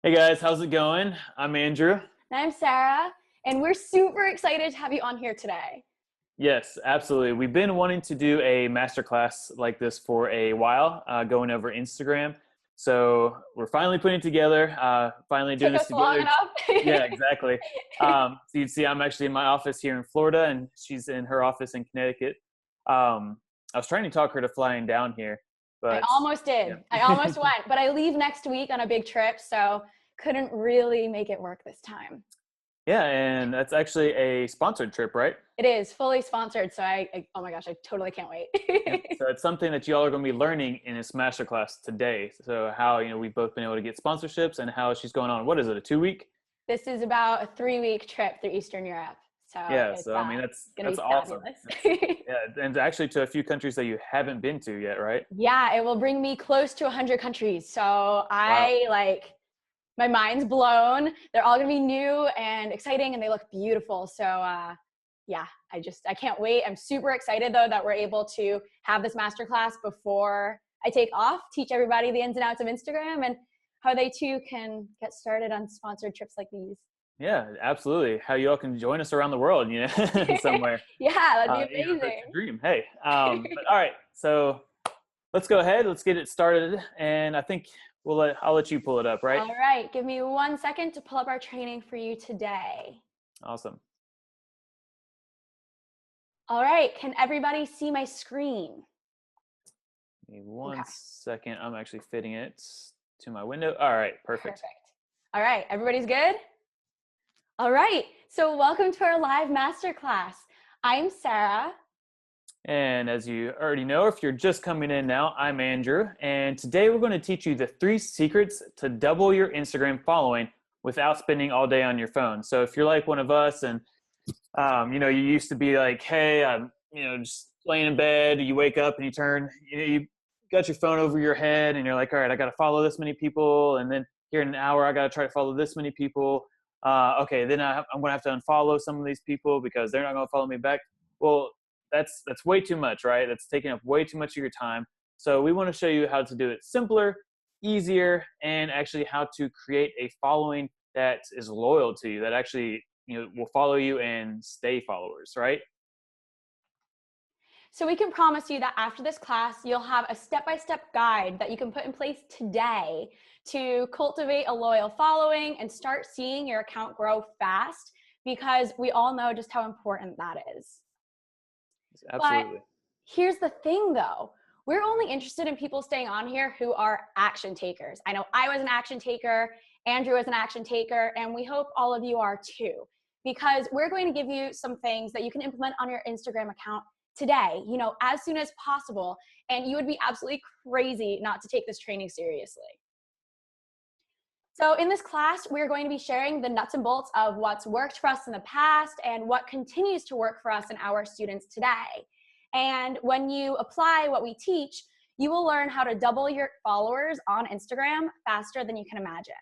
Hey guys, how's it going? I'm Andrew. And I'm Sarah, and we're super excited to have you on here today. Yes, absolutely. We've been wanting to do a masterclass like this for a while, going over Instagram. So we're finally putting it together, finally doing Took this us long together. enough. Yeah, exactly. So you'd see I'm actually in my office here in Florida, and she's in her office in Connecticut. I was trying to talk her to flying down here, I but almost yeah. did. I almost went, but I leave next week on a big trip, so couldn't really make it work this time. Yeah, and that's actually a sponsored trip, right? It is fully sponsored, so oh my gosh, I totally can't wait. Yep. So it's something that you all are going to be learning in this masterclass today. So how we've both been able to get sponsorships and how she's going on. What is it? A 2 week? This is about a 3-week trip through Eastern Europe, so Yeah. it's So I mean gonna that's be awesome. fabulous. Yeah, and actually to a few countries that you haven't been to yet, right? Yeah, it will bring me close to 100 countries. So Wow. my mind's blown. They're all gonna be new and exciting, and they look beautiful. So yeah, I can't wait. I'm super excited though that we're able to have this masterclass before I take off, teach everybody the ins and outs of Instagram and how they too can get started on sponsored trips like these. Yeah, absolutely. How you all can join us around the world, somewhere. Yeah, that'd be That's a amazing. dream. Hey. But all right. So let's go ahead. Let's get it started. And I think I'll let you pull it up, right? All right, give me 1 second to pull up our training for you today. Awesome. All right, can everybody see my screen? Give me Okay, 1 second. I'm actually fitting it to my window. All right, perfect. perfect. All right, everybody's good? All right, so welcome to our live masterclass. I'm Sarah. And as you already know, if you're just coming in now, I'm Andrew. And today we're going to teach you the 3 secrets to double your Instagram following without spending all day on your phone. So if you're like one of us and, you used to be like, hey, I'm, just laying in bed, you wake up and you turn, you got your phone over your head and you're like, all right, I got to follow this many people. And then here in an hour, I got to try to follow this many people. Okay, then I'm going to have to unfollow some of these people because they're not going to follow me back. Well, that's way too much, right? That's taking up way too much of your time. So we want to show you how to do it simpler, easier, and actually how to create a following that is loyal to you, that actually will follow you and stay followers, right? So we can promise you that after this class, you'll have a step-by-step guide that you can put in place today to cultivate a loyal following and start seeing your account grow fast, because we all know just how important that is. But Absolutely. here's the thing though, we're only interested in people staying on here who are action takers. I know I was an action taker, Andrew was an action taker, and we hope all of you are too, because we're going to give you some things that you can implement on your Instagram account today, as soon as possible. And you would be absolutely crazy not to take this training seriously. So in this class, we're going to be sharing the nuts and bolts of what's worked for us in the past and what continues to work for us and our students today. And when you apply what we teach, you will learn how to double your followers on Instagram faster than you can imagine.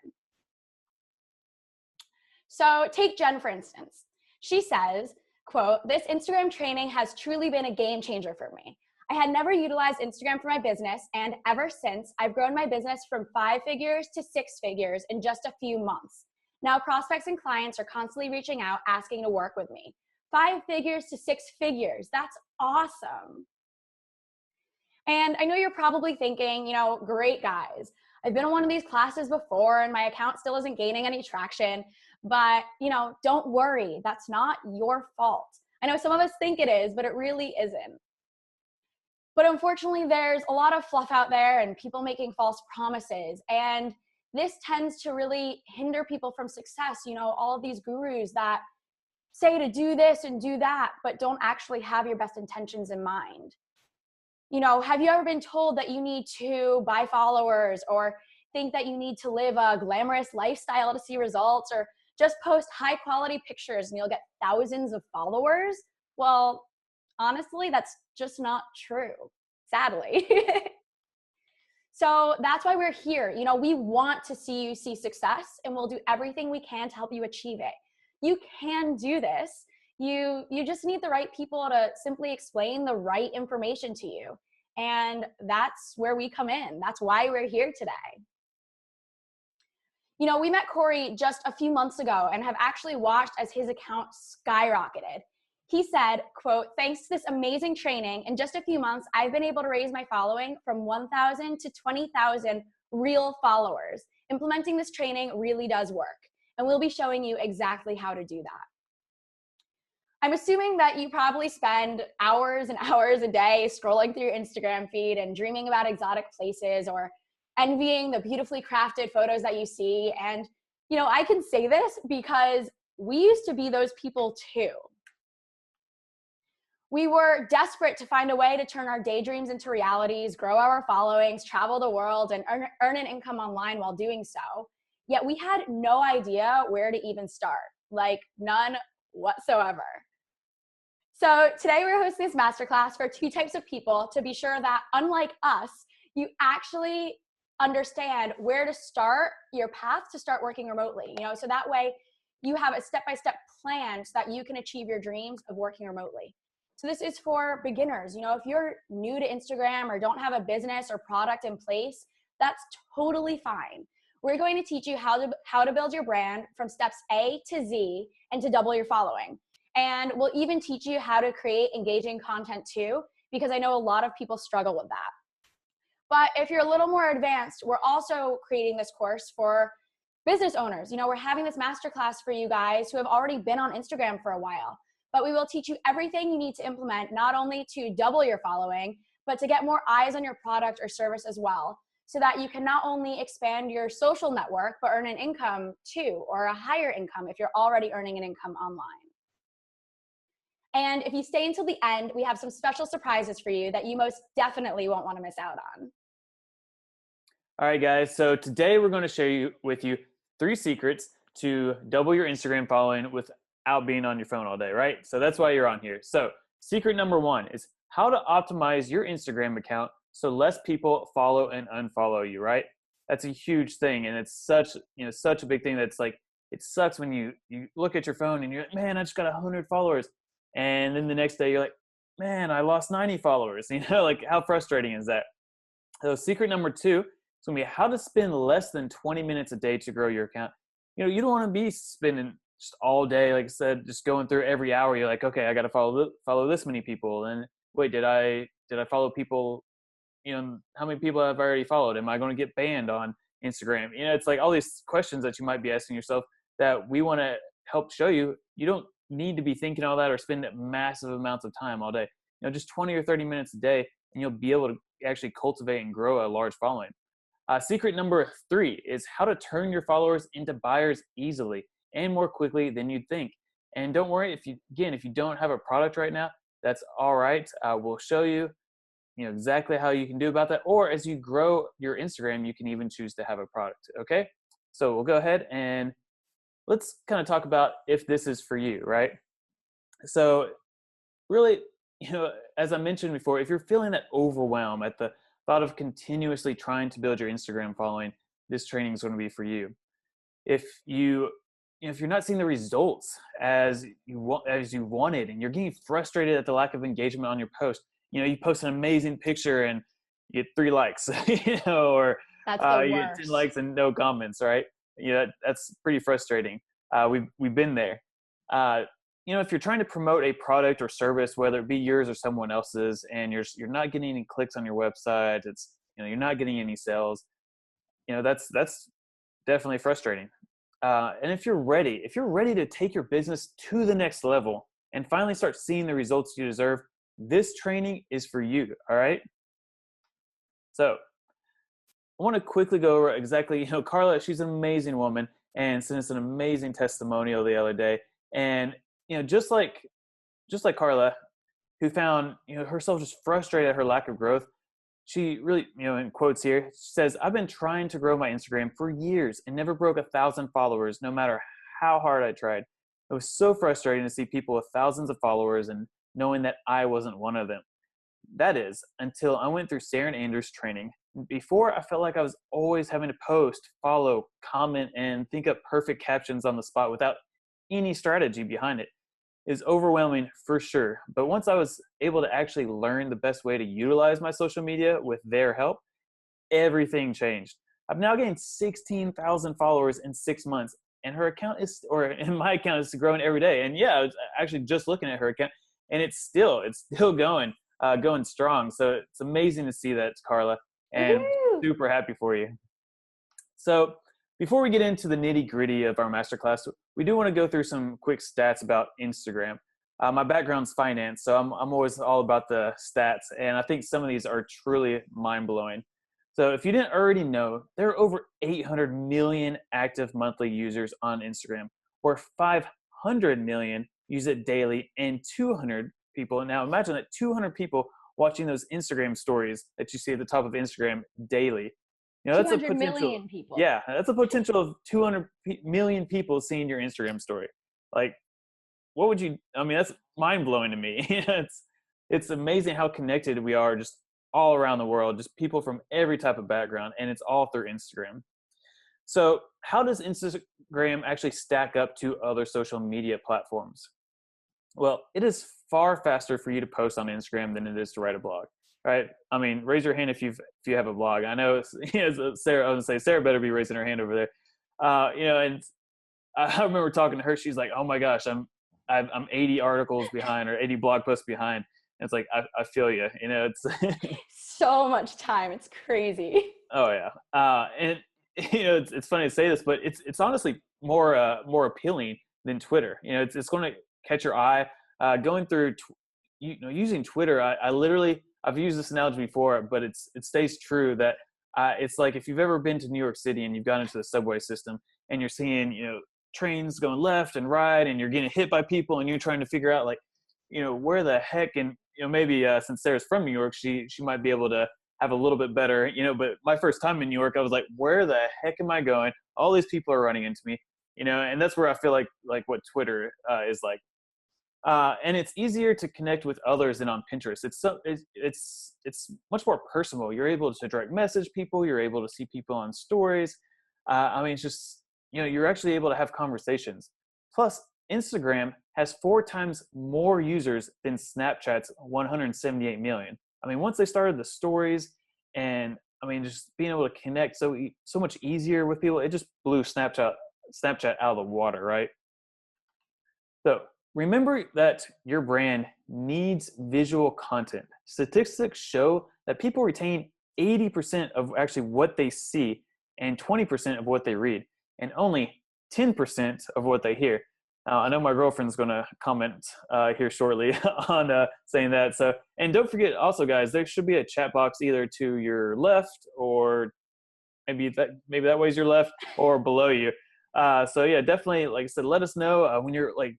So take Jen, for instance. She says, quote, "This Instagram training has truly been a game changer for me. I had never utilized Instagram for my business, and ever since, I've grown my business from 5 figures to 6 figures in just a few months. Now, prospects and clients are constantly reaching out, asking to work with me. 5 figures to 6 figures, that's awesome." And I know you're probably thinking, great guys, I've been in one of these classes before and my account still isn't gaining any traction, but don't worry, that's not your fault. I know some of us think it is, but it really isn't. But unfortunately, there's a lot of fluff out there and people making false promises. And this tends to really hinder people from success. All of these gurus that say to do this and do that, but don't actually have your best intentions in mind. Have you ever been told that you need to buy followers, or think that you need to live a glamorous lifestyle to see results, or just post high quality pictures and you'll get thousands of followers? Well, honestly, that's just not true, sadly. So that's why we're here. We want to see you see success, and we'll do everything we can to help you achieve it. You can do this. You just need the right people to simply explain the right information to you. And that's where we come in. That's why we're here today. We met Corey just a few months ago and have actually watched as his account skyrocketed. He said, quote, "Thanks to this amazing training, in just a few months, I've been able to raise my following from 1,000 to 20,000 real followers. Implementing this training really does work. And we'll be showing you exactly how to do that." I'm assuming that you probably spend hours and hours a day scrolling through your Instagram feed and dreaming about exotic places or envying the beautifully crafted photos that you see. And, I can say this because we used to be those people too. We were desperate to find a way to turn our daydreams into realities, grow our followings, travel the world, and earn an income online while doing so. Yet we had no idea where to even start, like none whatsoever. So today we're hosting this masterclass for two types of people to be sure that, unlike us, you actually understand where to start your path to start working remotely. So that way you have a step-by-step plan so that you can achieve your dreams of working remotely. So this is for beginners. If you're new to Instagram or don't have a business or product in place, that's totally fine. We're going to teach you how to build your brand from steps A to Z and to double your following. And we'll even teach you how to create engaging content too, because I know a lot of people struggle with that. But if you're a little more advanced, we're also creating this course for business owners. We're having this masterclass for you guys who have already been on Instagram for a while. But we will teach you everything you need to implement, not only to double your following, but to get more eyes on your product or service as well, so that you can not only expand your social network, but earn an income too, or a higher income if you're already earning an income online. And if you stay until the end, we have some special surprises for you that you most definitely won't want to miss out on. All right, guys. So today we're going to share with you 3 secrets to double your Instagram following without being on your phone all day, right? So that's why you're on here. So secret number 1 is how to optimize your Instagram account so less people follow and unfollow you, right? That's a huge thing. And it's such a big thing that's like, it sucks when you look at your phone and you're like, man, I just got 100 followers. And then the next day you're like, man, I lost 90 followers. Like how frustrating is that? So secret number 2 is going to be how to spend less than 20 minutes a day to grow your account. You don't want to be spending just all day, like I said, just going through every hour. You're like, okay, I got to follow this many people. And wait, did I follow people? How many people have I already followed? Am I going to get banned on Instagram? It's like all these questions that you might be asking yourself that we want to help show you. You don't need to be thinking all that or spend massive amounts of time all day. Just 20 or 30 minutes a day, and you'll be able to actually cultivate and grow a large following. Secret number 3 is how to turn your followers into buyers easily and more quickly than you'd think. And don't worry if you don't have a product right now, that's all right. We'll show you, exactly how you can do about that. Or as you grow your Instagram, you can even choose to have a product. Okay. So we'll go ahead and let's kind of talk about if this is for you, right? So really, as I mentioned before, if you're feeling that overwhelm at the thought of continuously trying to build your Instagram following, this training is going to be for you. If you're not seeing the results as you wanted, and you're getting frustrated at the lack of engagement on your post, you post an amazing picture and you get 3 likes, or That's the you worst. get 10 likes and no comments, right? That's pretty frustrating. We've been there. If you're trying to promote a product or service, whether it be yours or someone else's, and you're not getting any clicks on your website, you're not getting any sales, that's definitely frustrating. And if you're ready to take your business to the next level and finally start seeing the results you deserve, this training is for you. All right. So I want to quickly go over exactly, Carla, she's an amazing woman and sent us an amazing testimonial the other day. And, just like Carla, who found, herself just frustrated at her lack of growth, she really, in quotes here, she says, "I've been trying to grow my Instagram for years and never broke 1,000 followers, no matter how hard I tried. It was so frustrating to see people with thousands of followers and knowing that I wasn't one of them. That is, until I went through Sarah Anders' training. Before, I felt like I was always having to post, follow, comment, and think up perfect captions on the spot without any strategy behind it. Is overwhelming for sure. But once I was able to actually learn the best way to utilize my social media with their help, everything changed. I've now gained 16,000 followers in 6 months. And her account and my account is growing every day. And yeah, I was actually just looking at her account, and it's still going strong. So it's amazing to see that, Carla, and Woohoo! super happy for you. So before we get into the nitty gritty of our masterclass, we do want to go through some quick stats about Instagram. My background's finance, so I'm always all about the stats, and I think some of these are truly mind blowing. So if you didn't already know, there are over 800 million active monthly users on Instagram, or 500 million use it daily, and 200 people. Now imagine that 200 people watching those Instagram stories that you see at the top of Instagram daily. That's a 200 potential. million people. Yeah, that's a potential of 200 million people seeing your Instagram story. Like, what would you? I mean, that's mind blowing to me. It's amazing how connected we are, just all around the world, just people from every type of background, and it's all through Instagram. So, how does Instagram actually stack up to other social media platforms? Well, it is far faster for you to post on Instagram than it is to write a blog, right? I mean, raise your hand if you have a blog. I know, Sarah. I was gonna say Sarah better be raising her hand over there. And I remember talking to her. She's like, "Oh my gosh, I'm 80 articles behind or 80 blog posts behind." And it's like I feel you. It's So much time. It's crazy. oh yeah, and it's funny to say this, but it's honestly more appealing than Twitter. It's going to catch your eye. Going through, using Twitter, I literally, I've used this analogy before, but it stays true that it's like if you've ever been to New York City and you've gone into the subway system and you're seeing trains going left and right, and you're getting hit by people, and you're trying to figure out, like, where the heck, and maybe since Sarah's from New York, she might be able to have a little bit better, but my first time in New York, I was like, where the heck am I going? All these people are running into me, and that's where I feel like what Twitter is like. And it's easier to connect with others than on Pinterest. It's much more personal. You're able to direct message people. You're able to see people on stories. I mean, it's just, you're actually able to have conversations. Plus, Instagram has 4 times more users than Snapchat's 178 million. I mean, once they started the stories, and I mean, just being able to connect so much easier with people, it just blew Snapchat out of the water, right? So remember that your brand needs visual content. Statistics show that people retain 80% of actually what they see and 20% of what they read, and only 10% of what they hear. I know my girlfriend's going to comment here shortly on saying that. So, and don't forget also, guys, there should be a chat box either to your left, or maybe that way's your left, or below you. So yeah, definitely, like I said, let us know when you're like,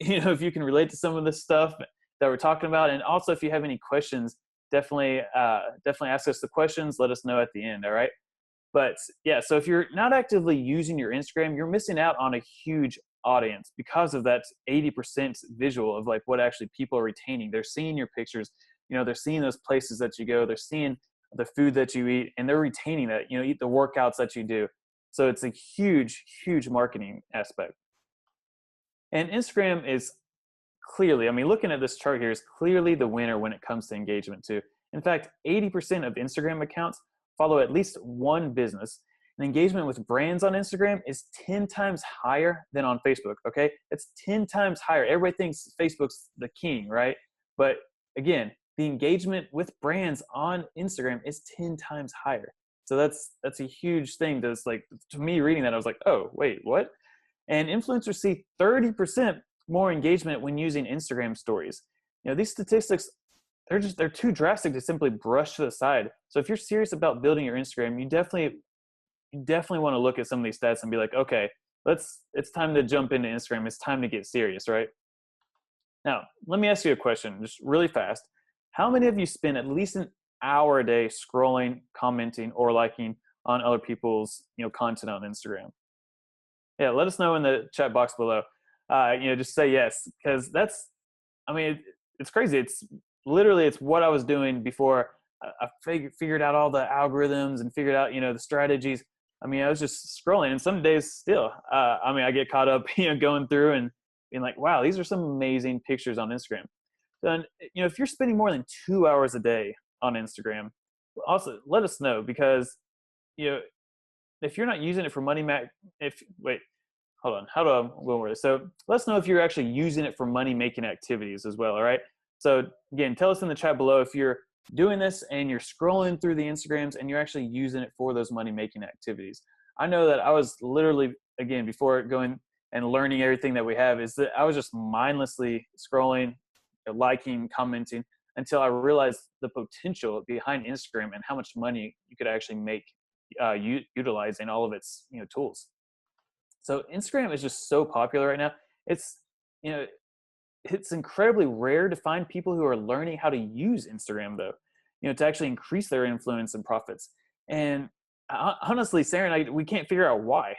if you can relate to some of this stuff that we're talking about, and also if you have any questions, definitely ask us the questions. Let us know at the end. All right. But yeah, so if you're not actively using your Instagram, you're missing out on a huge audience because of that 80% visual of like what actually people are retaining. They're seeing your pictures, they're seeing those places that you go, they're seeing the food that you eat, and they're retaining that, eat the workouts that you do. So it's a huge, huge marketing aspect. And Instagram is clearly, I mean, looking at this chart here, is clearly the winner when it comes to engagement too. In fact, 80% of Instagram accounts follow at least one business. And engagement with brands on Instagram is 10 times higher than on Facebook, okay? It's 10 times higher. Everybody thinks Facebook's the king, right? But again, the engagement with brands on Instagram is 10 times higher. So that's a huge thing. To me, reading that, I was like, oh, wait, what? And influencers see 30% more engagement when using Instagram stories. These statistics, they're too drastic to simply brush to the side. So if you're serious about building your Instagram, you definitely want to look at some of these stats and be like, okay, it's time to jump into Instagram. It's time to get serious, right? Now, let me ask you a question, just really fast. How many of you spend at least an hour a day scrolling, commenting, or liking on other people's content on Instagram? Yeah, let us know in the chat box below. Just say yes, because it's crazy. It's what I was doing before I figured out all the algorithms and figured out, the strategies. I mean, I was just scrolling, and some days still, I get caught up, going through and being like, wow, these are some amazing pictures on Instagram. Then, if you're spending more than 2 hours a day on Instagram, also let us know, because, if you're not using it for wait, hold on, how do I word this? So let us know if you're actually using it for money making activities as well. All right. So again, tell us in the chat below if you're doing this and you're scrolling through the Instagrams and you're actually using it for those money making activities. I know that I was literally, again, before going and learning everything that we have, is that I was just mindlessly scrolling, liking, commenting, until I realized the potential behind Instagram and how much money you could actually make utilizing all of its tools. So Instagram is just so popular right now. It's you know it's incredibly rare to find people who are learning how to use Instagram, though, to actually increase their influence and profits. And honestly, Sarah and I, we can't figure out why.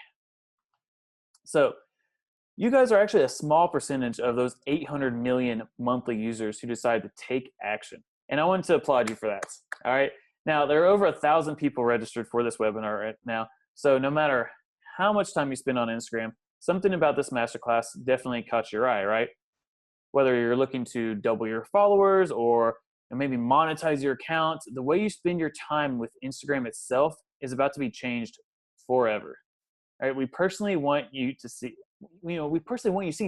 So you guys are actually a small percentage of those 800 million monthly users who decide to take action. And I want to applaud you for that. All right. Now, there are over 1,000 people registered for this webinar right now. So no matter how much time you spend on Instagram, something about this masterclass definitely caught your eye, right? Whether you're looking to double your followers or maybe monetize your account, the way you spend your time with Instagram itself is about to be changed forever. All right, we personally want you to see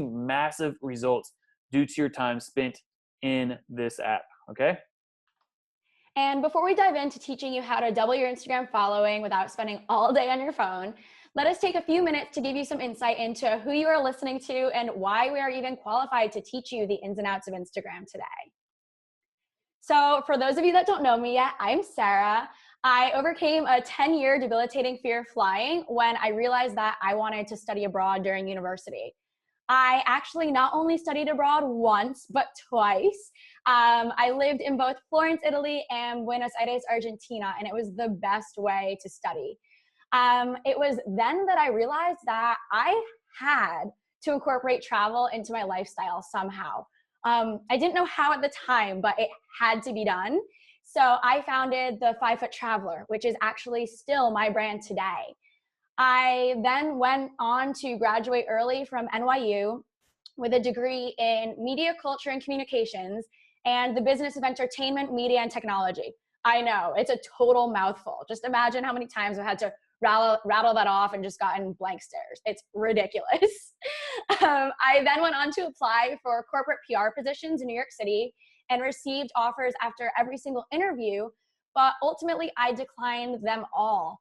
massive results due to your time spent in this app, okay? And before we dive into teaching you how to double your Instagram following without spending all day on your phone, let us take a few minutes to give you some insight into who you are listening to and why we are even qualified to teach you the ins and outs of Instagram today. So for those of you that don't know me yet, I'm Sarah. I overcame a 10-year debilitating fear of flying when I realized that I wanted to study abroad during university. I actually not only studied abroad once, but twice. I lived in both Florence, Italy, and Buenos Aires, Argentina, and it was the best way to study. It was then that I realized that I had to incorporate travel into my lifestyle somehow. I didn't know how at the time, but it had to be done. So I founded the 5 Foot Traveler, which is actually still my brand today. I then went on to graduate early from NYU with a degree in media, culture, and communications and the business of entertainment, media, and technology. I know, it's a total mouthful. Just imagine how many times I've had to rattle that off and just gotten blank stares. It's ridiculous. I then went on to apply for corporate PR positions in New York City and received offers after every single interview, but ultimately I declined them all.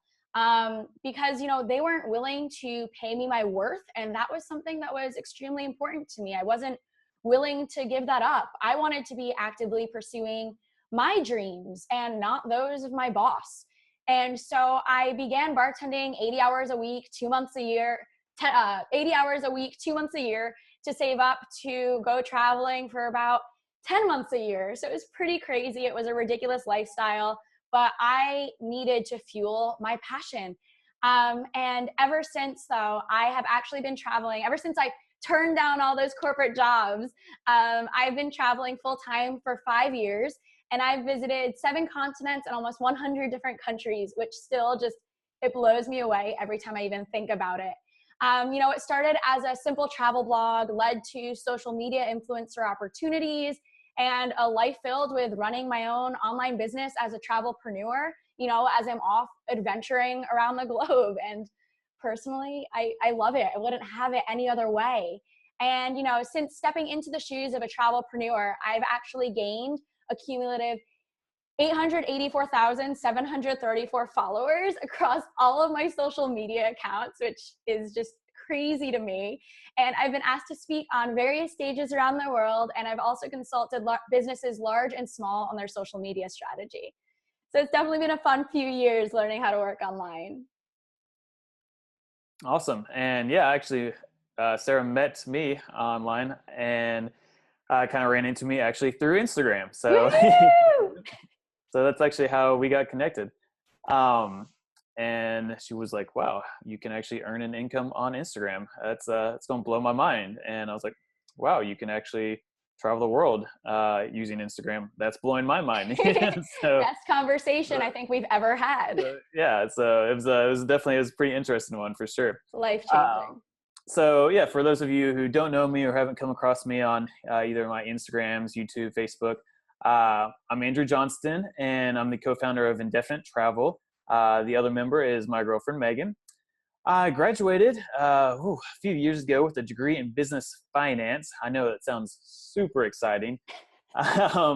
Because they weren't willing to pay me my worth, and that was something that was extremely important to me. I wasn't willing to give that up. I wanted to be actively pursuing my dreams and not those of my boss. And so I began bartending 80 hours a week, 2 months a year, 80 hours a week, 2 months a year to save up to go traveling for about 10 months a year. So it was pretty crazy. It was a ridiculous lifestyle, but I needed to fuel my passion. And ever since, though, I have actually been traveling. Ever since I turned down all those corporate jobs, I've been traveling full time for 5 years. And I've visited 7 continents and almost 100 different countries, which still it blows me away every time I even think about it. It started as a simple travel blog, led to social media influencer opportunities, and a life filled with running my own online business as a travelpreneur, as I'm off adventuring around the globe. And personally, I love it. I wouldn't have it any other way. And, since stepping into the shoes of a travelpreneur, I've actually gained a cumulative 884,734 followers across all of my social media accounts, which is just crazy to me. And I've been asked to speak on various stages around the world, and I've also consulted businesses large and small on their social media strategy. So it's definitely been a fun few years learning how to work online. Awesome. And yeah, actually, Sarah met me online and kind of ran into me actually through Instagram. So, so that's actually how we got connected. And she was like, wow, you can actually earn an income on Instagram. It's going to blow my mind. And I was like, wow, you can actually travel the world using Instagram. That's blowing my mind. So, best conversation I think we've ever had. Yeah, so it was definitely a pretty interesting one for sure. Life-changing. So yeah, for those of you who don't know me or haven't come across me on either my Instagrams, YouTube, Facebook, I'm Andrew Johnston, and I'm the co-founder of Indefinite Travel. The other member is my girlfriend, Megan. I graduated a few years ago with a degree in business finance. I know that sounds super exciting.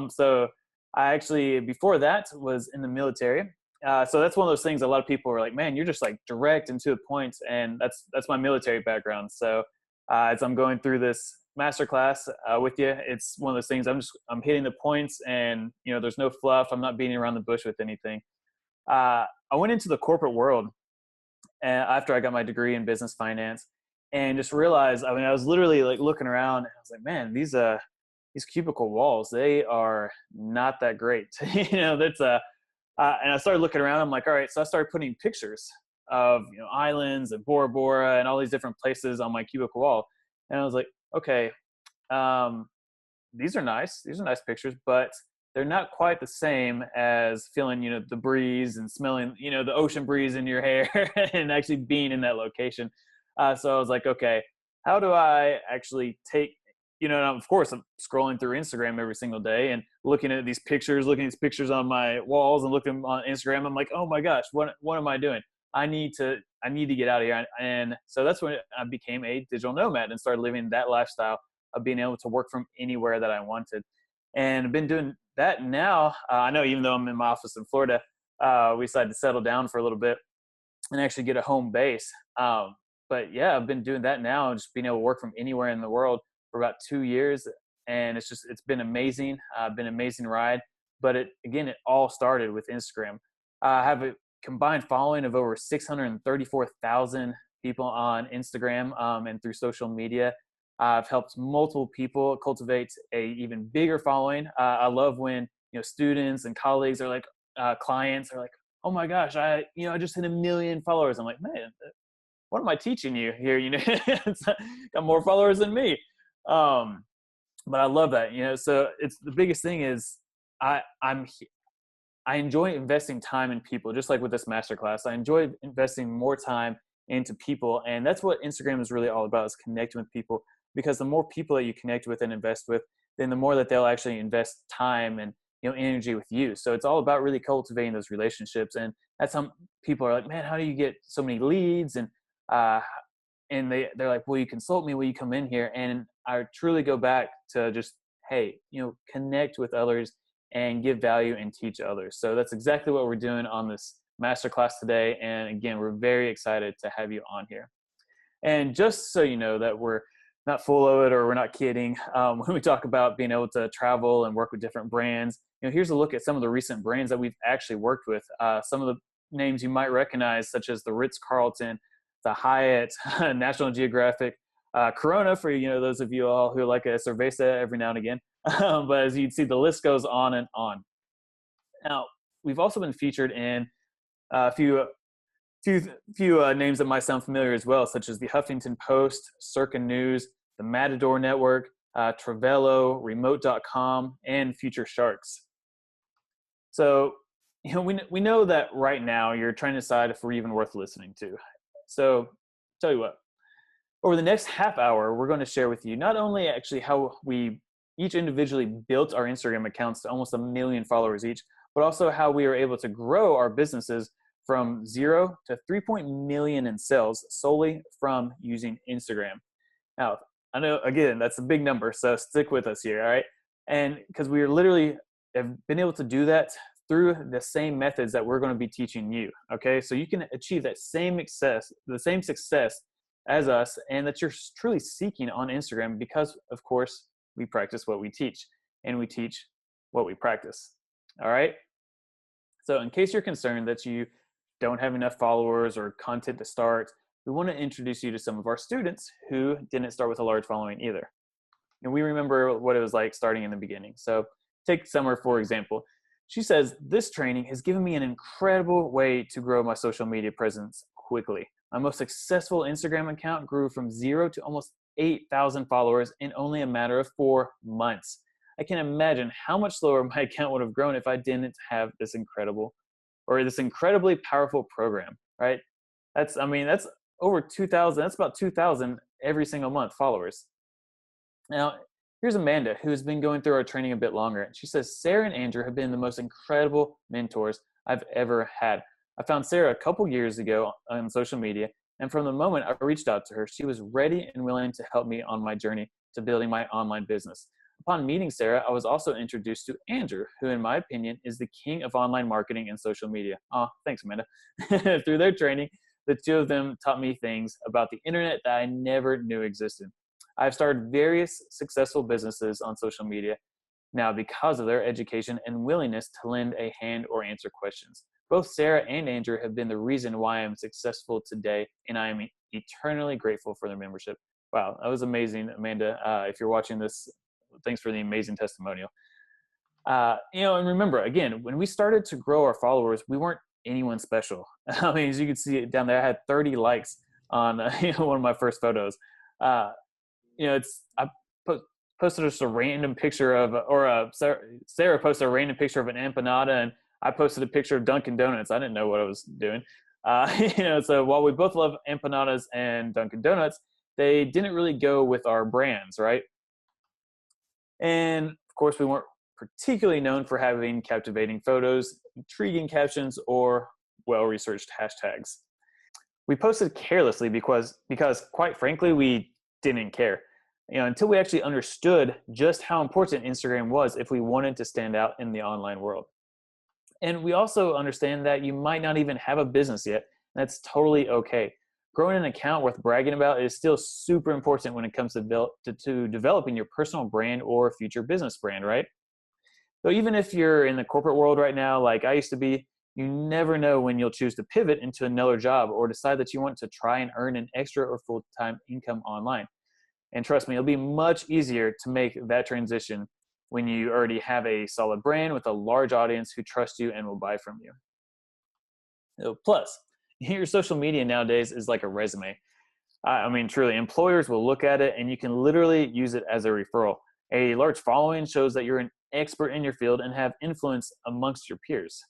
So I actually, before that, was in the military. So that's one of those things a lot of people are like, man, you're just like direct and to the point. And that's my military background. So as I'm going through this MasterClass with you, it's one of those things I'm hitting the points and, there's no fluff. I'm not beating around the bush with anything. I went into the corporate world after I got my degree in business finance and just realized, I was literally like looking around and I was like, man, these cubicle walls, they are not that great. And I started looking around. I'm like, all right. So I started putting pictures of, islands and Bora Bora and all these different places on my cubicle wall. And I was like, okay, um, these are nice. These are nice pictures, but they're not quite the same as feeling, the breeze and smelling, the ocean breeze in your hair and actually being in that location. So I was like, okay, how do I actually take, and of course I'm scrolling through Instagram every single day and looking at these pictures, on my walls and looking on Instagram. I'm like, oh my gosh, what am I doing? I need to get out of here. And so that's when I became a digital nomad and started living that lifestyle of being able to work from anywhere that I wanted. And I've been doing that now. I know even though I'm in my office in Florida, we decided to settle down for a little bit and actually get a home base. But yeah, I've been doing that now, just being able to work from anywhere in the world for about 2 years. And it's been amazing. Been an amazing ride. But it all started with Instagram. I have a combined following of over 634,000 people on Instagram and through social media. I've helped multiple people cultivate a even bigger following. I love when students and colleagues are like, clients are like, oh my gosh, I just hit 1 million followers. I'm like, man, what am I teaching you here? It's got more followers than me. But I love that. So it's the biggest thing is I enjoy investing time in people, just like with this masterclass. I enjoy investing more time into people, and that's what Instagram is really all about: is connecting with people. Because the more people that you connect with and invest with, then the more that they'll actually invest time and energy with you. So it's all about really cultivating those relationships. And that's how people are like, man, how do you get so many leads? And they're like, will you consult me? Will you come in here? And I truly go back to just, hey, connect with others and give value and teach others. So that's exactly what we're doing on this masterclass today. And again, we're very excited to have you on here. And just so you know that we're not full of it or we're not kidding, when we talk about being able to travel and work with different brands, here's a look at some of the recent brands that we've actually worked with. Some of the names you might recognize, such as the Ritz-Carlton, the Hyatt, National Geographic, Corona for those of you all who like a cerveza every now and again. But as you'd see, the list goes on and on. Now, we've also been featured in a few names that might sound familiar as well, such as the Huffington Post, Circa News, the Matador Network, Travello, Remote.com, and Future Sharks. So, we know that right now you're trying to decide if we're even worth listening to. So, tell you what, over the next half hour, we're going to share with you not only actually how we each individually built our Instagram accounts to almost 1 million followers each, but also how we are able to grow our businesses from 0 to 3 million in sales solely from using Instagram. Now, I know, again, that's a big number, so stick with us here, all right? And because we are literally have been able to do that through the same methods that we're going to be teaching you, okay? So you can achieve that same success as us, and that you're truly seeking on Instagram because, of course, we practice what we teach, and we teach what we practice, all right? So in case you're concerned that you don't have enough followers or content to start, we want to introduce you to some of our students who didn't start with a large following either. And we remember what it was like starting in the beginning. So take Summer, for example. She says, this training has given me an incredible way to grow my social media presence quickly. My most successful Instagram account grew from 0 to almost 8,000 followers in only a matter of 4 months. I can imagine how much slower my account would have grown if I didn't have this incredibly powerful program, right? That's over 2,000. That's about 2,000 every single month followers. Now, here's Amanda, who has been going through our training a bit longer. She says, Sarah and Andrew have been the most incredible mentors I've ever had. I found Sarah a couple years ago on social media, And from the moment I reached out to her, she was ready and willing to help me on my journey to building my online business. Upon meeting Sarah, I was also introduced to Andrew, who, in my opinion, is the king of online marketing and social media. Oh, thanks, Amanda. Through their training, the two of them taught me things about the internet that I never knew existed. I've started various successful businesses on social media now because of their education and willingness to lend a hand or answer questions. Both Sarah and Andrew have been the reason why I'm successful today, and I am eternally grateful for their membership. Wow, that was amazing, Amanda. If you're watching this, thanks for the amazing testimonial. And remember, again, when we started to grow our followers, we weren't anyone special. I mean, as you can see it down there, I had 30 likes on one of my first photos. I posted just a random picture of, Sarah posted a random picture of an empanada, and I posted a picture of Dunkin' Donuts. I didn't know what I was doing. So while we both love empanadas and Dunkin' Donuts, they didn't really go with our brands, right? And of course, we weren't particularly known for having captivating photos, intriguing captions, or well-researched hashtags. We posted carelessly because quite frankly, we didn't care. Until we actually understood just how important Instagram was if we wanted to stand out in the online world. And we also understand that you might not even have a business yet. That's totally okay. Growing an account worth bragging about is still super important when it comes to developing your personal brand or future business brand, right? So even if you're in the corporate world right now, like I used to be, you never know when you'll choose to pivot into another job or decide that you want to try and earn an extra or full-time income online. And trust me, it'll be much easier to make that transition when you already have a solid brand with a large audience who trust you and will buy from you. So plus, your social media nowadays is like a resume. I mean, truly, employers will look at it and you can literally use it as a referral. A large following shows that you're an expert in your field and have influence amongst your peers.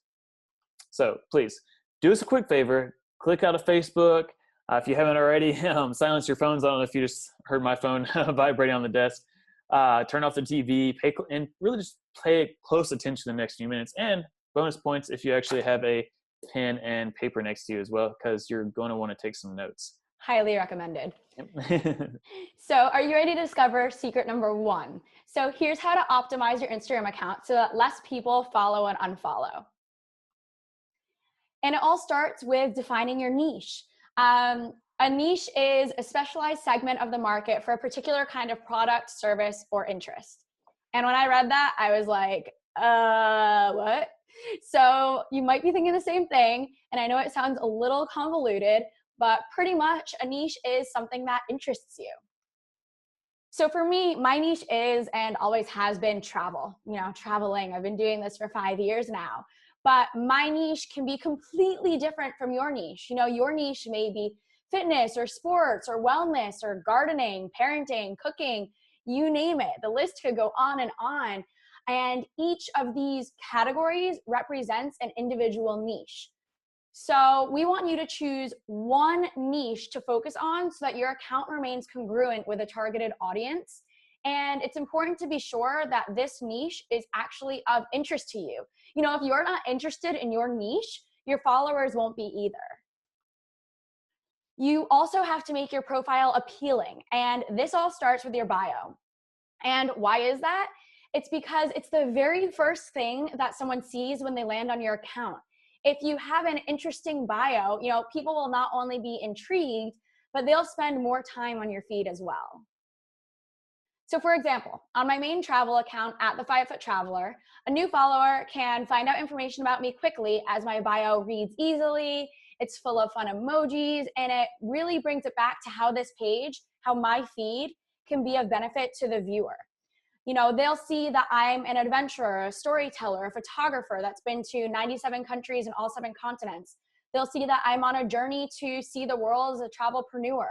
So please, do us a quick favor, click out of Facebook. If you haven't already, silence your phones. I don't know if you just heard my phone vibrating on the desk. Turn off the TV, and really just pay close attention the next few minutes. And bonus points if you actually have a pen and paper next to you as well, because you're going to want to take some notes. Highly recommended. Yep. So are you ready to discover secret number 1? So here's how to optimize your Instagram account so that less people follow and unfollow. And it all starts with defining your niche. A niche is a specialized segment of the market for a particular kind of product, service, or interest. And when I read that, I was like, what? So you might be thinking the same thing. And I know it sounds a little convoluted, but pretty much a niche is something that interests you. So for me, my niche is and always has been travel, traveling. I've been doing this for 5 years now. But my niche can be completely different from your niche. Your niche may be fitness or sports or wellness or gardening, parenting, cooking, you name it. The list could go on and on. And each of these categories represents an individual niche. So we want you to choose one niche to focus on so that your account remains congruent with a targeted audience. And it's important to be sure that this niche is actually of interest to you. If you're not interested in your niche, your followers won't be either. You also have to make your profile appealing. And this all starts with your bio. And why is that? It's because it's the very first thing that someone sees when they land on your account. If you have an interesting bio, people will not only be intrigued, but they'll spend more time on your feed as well. So for example, on my main travel account at the 5 Foot Traveler, a new follower can find out information about me quickly as my bio reads easily, it's full of fun emojis, and it really brings it back to how this page, how my feed can be of benefit to the viewer. They'll see that I'm an adventurer, a storyteller, a photographer that's been to 97 countries and all 7 continents. They'll see that I'm on a journey to see the world as a travelpreneur.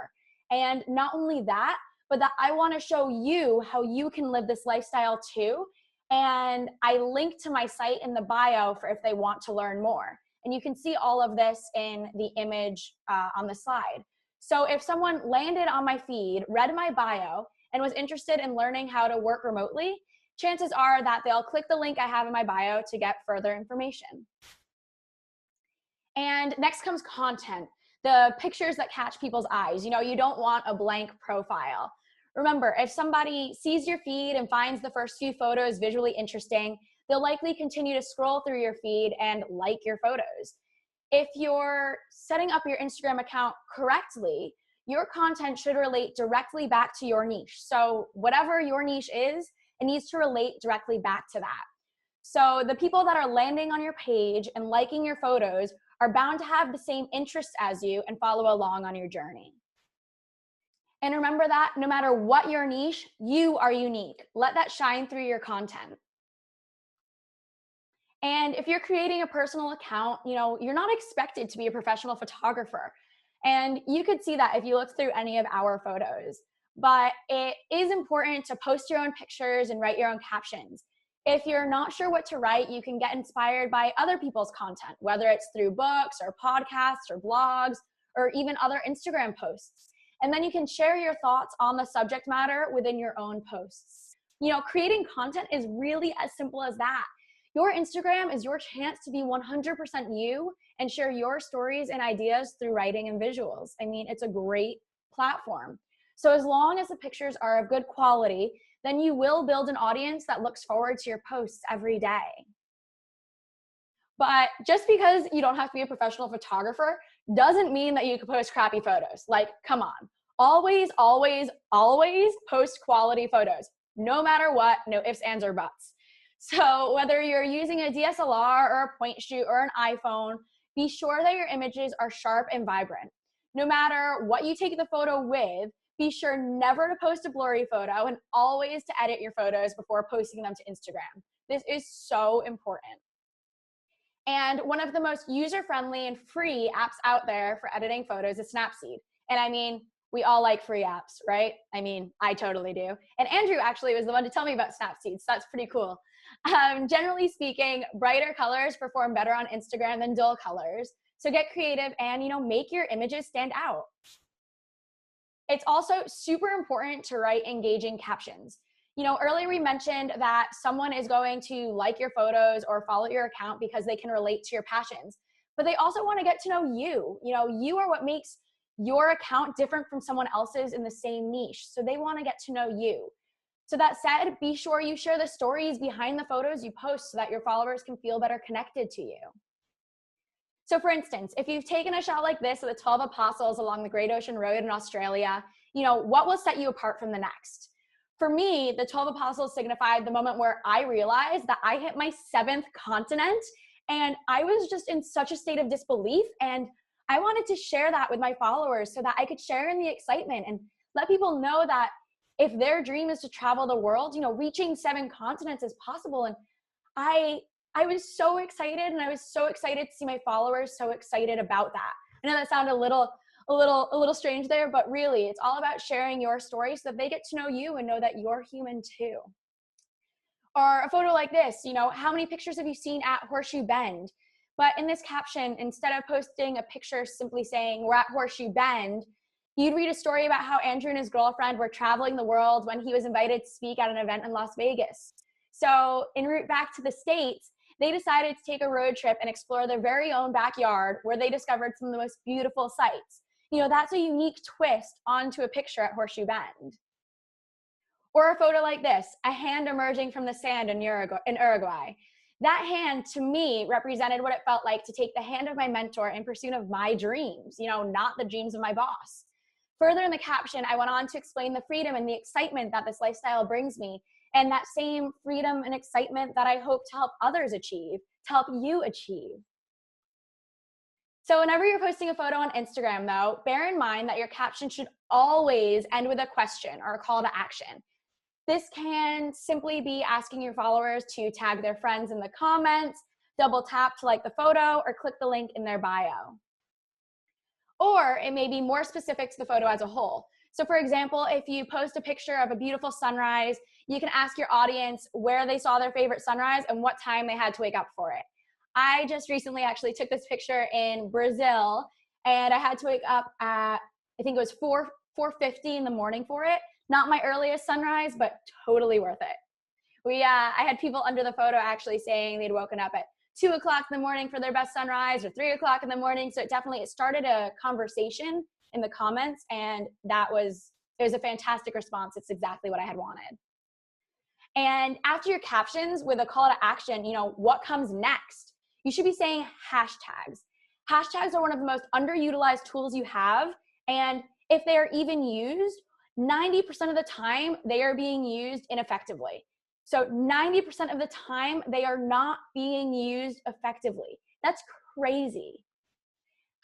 And not only that, but that I want to show you how you can live this lifestyle too. And I link to my site in the bio for if they want to learn more. And you can see all of this in the image on the slide. So if someone landed on my feed, read my bio, and was interested in learning how to work remotely, chances are that they'll click the link I have in my bio to get further information. And next comes content. the pictures that catch people's eyes. You know, you don't want a blank profile. Remember, if somebody sees your feed and finds the first few photos visually interesting, they'll likely continue to scroll through your feed and like your photos. If you're setting up your Instagram account correctly, your content should relate directly back to your niche. So whatever your niche is, it needs to relate directly back to that. So the people that are landing on your page and liking your photos are bound to have the same interests as you and follow along on your journey. And remember that no matter what your niche, you are unique. Let that shine through your content. And if you're creating a personal account, you know, you're not expected to be a professional photographer. And you could see that if you look through any of our photos. But it is important to post your own pictures and write your own captions. If you're not sure what to write, you can get inspired by other people's content, whether it's through books or podcasts or blogs or even other Instagram posts. And then you can share your thoughts on the subject matter within your own posts. You know, creating content is really as simple as that. Your Instagram is your chance to be 100% you and share your stories and ideas through writing and visuals. I mean, it's a great platform. So as long as the pictures are of good quality, then you will build an audience that looks forward to your posts every day. But just because you don't have to be a professional photographer doesn't mean that you can post crappy photos. Like, come on. Always, always, always post quality photos. No matter what, no ifs, ands, or buts. So whether you're using a DSLR or a point shoot or an iPhone, be sure that your images are sharp and vibrant. No matter what you take the photo with, be sure never to post a blurry photo and always to edit your photos before posting them to Instagram. This is so important. And one of the most user-friendly and free apps out there for editing photos is Snapseed. And I mean, we all like free apps, right? I mean, I totally do. And Andrew actually was the one to tell me about Snapseed, so that's pretty cool. Generally speaking, brighter colors perform better on Instagram than dull colors. So get creative and, you know, make your images stand out. It's also super important to write engaging captions. You know, earlier we mentioned that someone is going to like your photos or follow your account because they can relate to your passions, but they also want to get to know you. You know, you are what makes your account different from someone else's in the same niche. So they want to get to know you. So that said, be sure you share the stories behind the photos you post so that your followers can feel better connected to you. So for instance, if you've taken a shot like this of the 12 apostles along the Great Ocean Road in Australia, you know, what will set you apart from the next? For me, the 12 apostles signified the moment where I realized that I hit my 7th continent and I was just in such a state of disbelief, and I wanted to share that with my followers so that I could share in the excitement and let people know that if their dream is to travel the world, you know, reaching 7 continents is possible. And I was so excited, and I was so excited to see my followers so excited about that. I know that sounded a little strange there, but really it's all about sharing your story so that they get to know you and know that you're human too. Or a photo like this, you know, how many pictures have you seen at Horseshoe Bend? But in this caption, instead of posting a picture simply saying we're at Horseshoe Bend, you'd read a story about how Andrew and his girlfriend were traveling the world when he was invited to speak at an event in Las Vegas. So en route back to the States, they decided to take a road trip and explore their very own backyard where they discovered some of the most beautiful sights. You know, that's a unique twist onto a picture at Horseshoe Bend. Or a photo like this, a hand emerging from the sand in Uruguay. That hand, to me, represented what it felt like to take the hand of my mentor in pursuit of my dreams, you know, not the dreams of my boss. Further in the caption, I went on to explain the freedom and the excitement that this lifestyle brings me, and that same freedom and excitement that I hope to help others achieve, to help you achieve. So whenever you're posting a photo on Instagram, though, bear in mind that your caption should always end with a question or a call to action. This can simply be asking your followers to tag their friends in the comments, double tap to like the photo, or click the link in their bio. Or it may be more specific to the photo as a whole. So for example, if you post a picture of a beautiful sunrise, you can ask your audience where they saw their favorite sunrise and what time they had to wake up for it. I just recently actually took this picture in Brazil, and I had to wake up at, I think it was 4:50 in the morning for it. Not my earliest sunrise, but totally worth it. I had people under the photo actually saying they'd woken up at 2 o'clock in the morning for their best sunrise or 3 o'clock in the morning. So it started a conversation in the comments, and it was a fantastic response. It's exactly what I had wanted. And after your captions with a call to action, what comes next? You should be saying hashtags. Hashtags are one of the most underutilized tools you have. And if they are even used, 90% of the time, they are being used ineffectively. So 90% of the time, they are not being used effectively. That's crazy.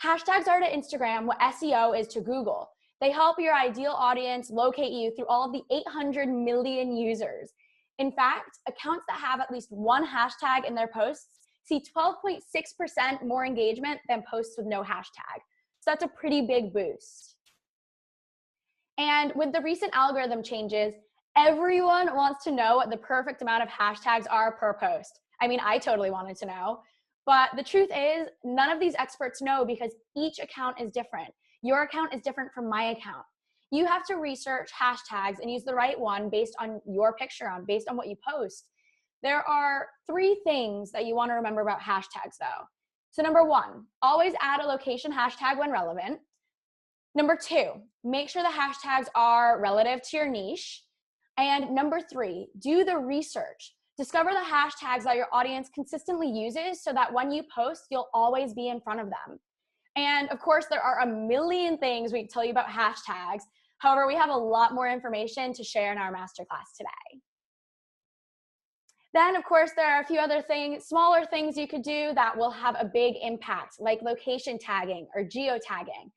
Hashtags are to Instagram what SEO is to Google. They help your ideal audience locate you through all of the 800 million users. In fact, accounts that have at least one hashtag in their posts see 12.6% more engagement than posts with no hashtag. So that's a pretty big boost. And with the recent algorithm changes, everyone wants to know what the perfect amount of hashtags are per post. I mean, I totally wanted to know. But the truth is, none of these experts know because each account is different. Your account is different from my account. You have to research hashtags and use the right one based on your picture, based on what you post. There are 3 things that you want to remember about hashtags though. So number 1, always add a location hashtag when relevant. Number 2, make sure the hashtags are relative to your niche. And number 3, do the research. Discover the hashtags that your audience consistently uses so that when you post, you'll always be in front of them. And of course, there are a million things we can tell you about hashtags. However, we have a lot more information to share in our masterclass today. Then, of course, there are a few other things, smaller things you could do that will have a big impact, like location tagging or geotagging.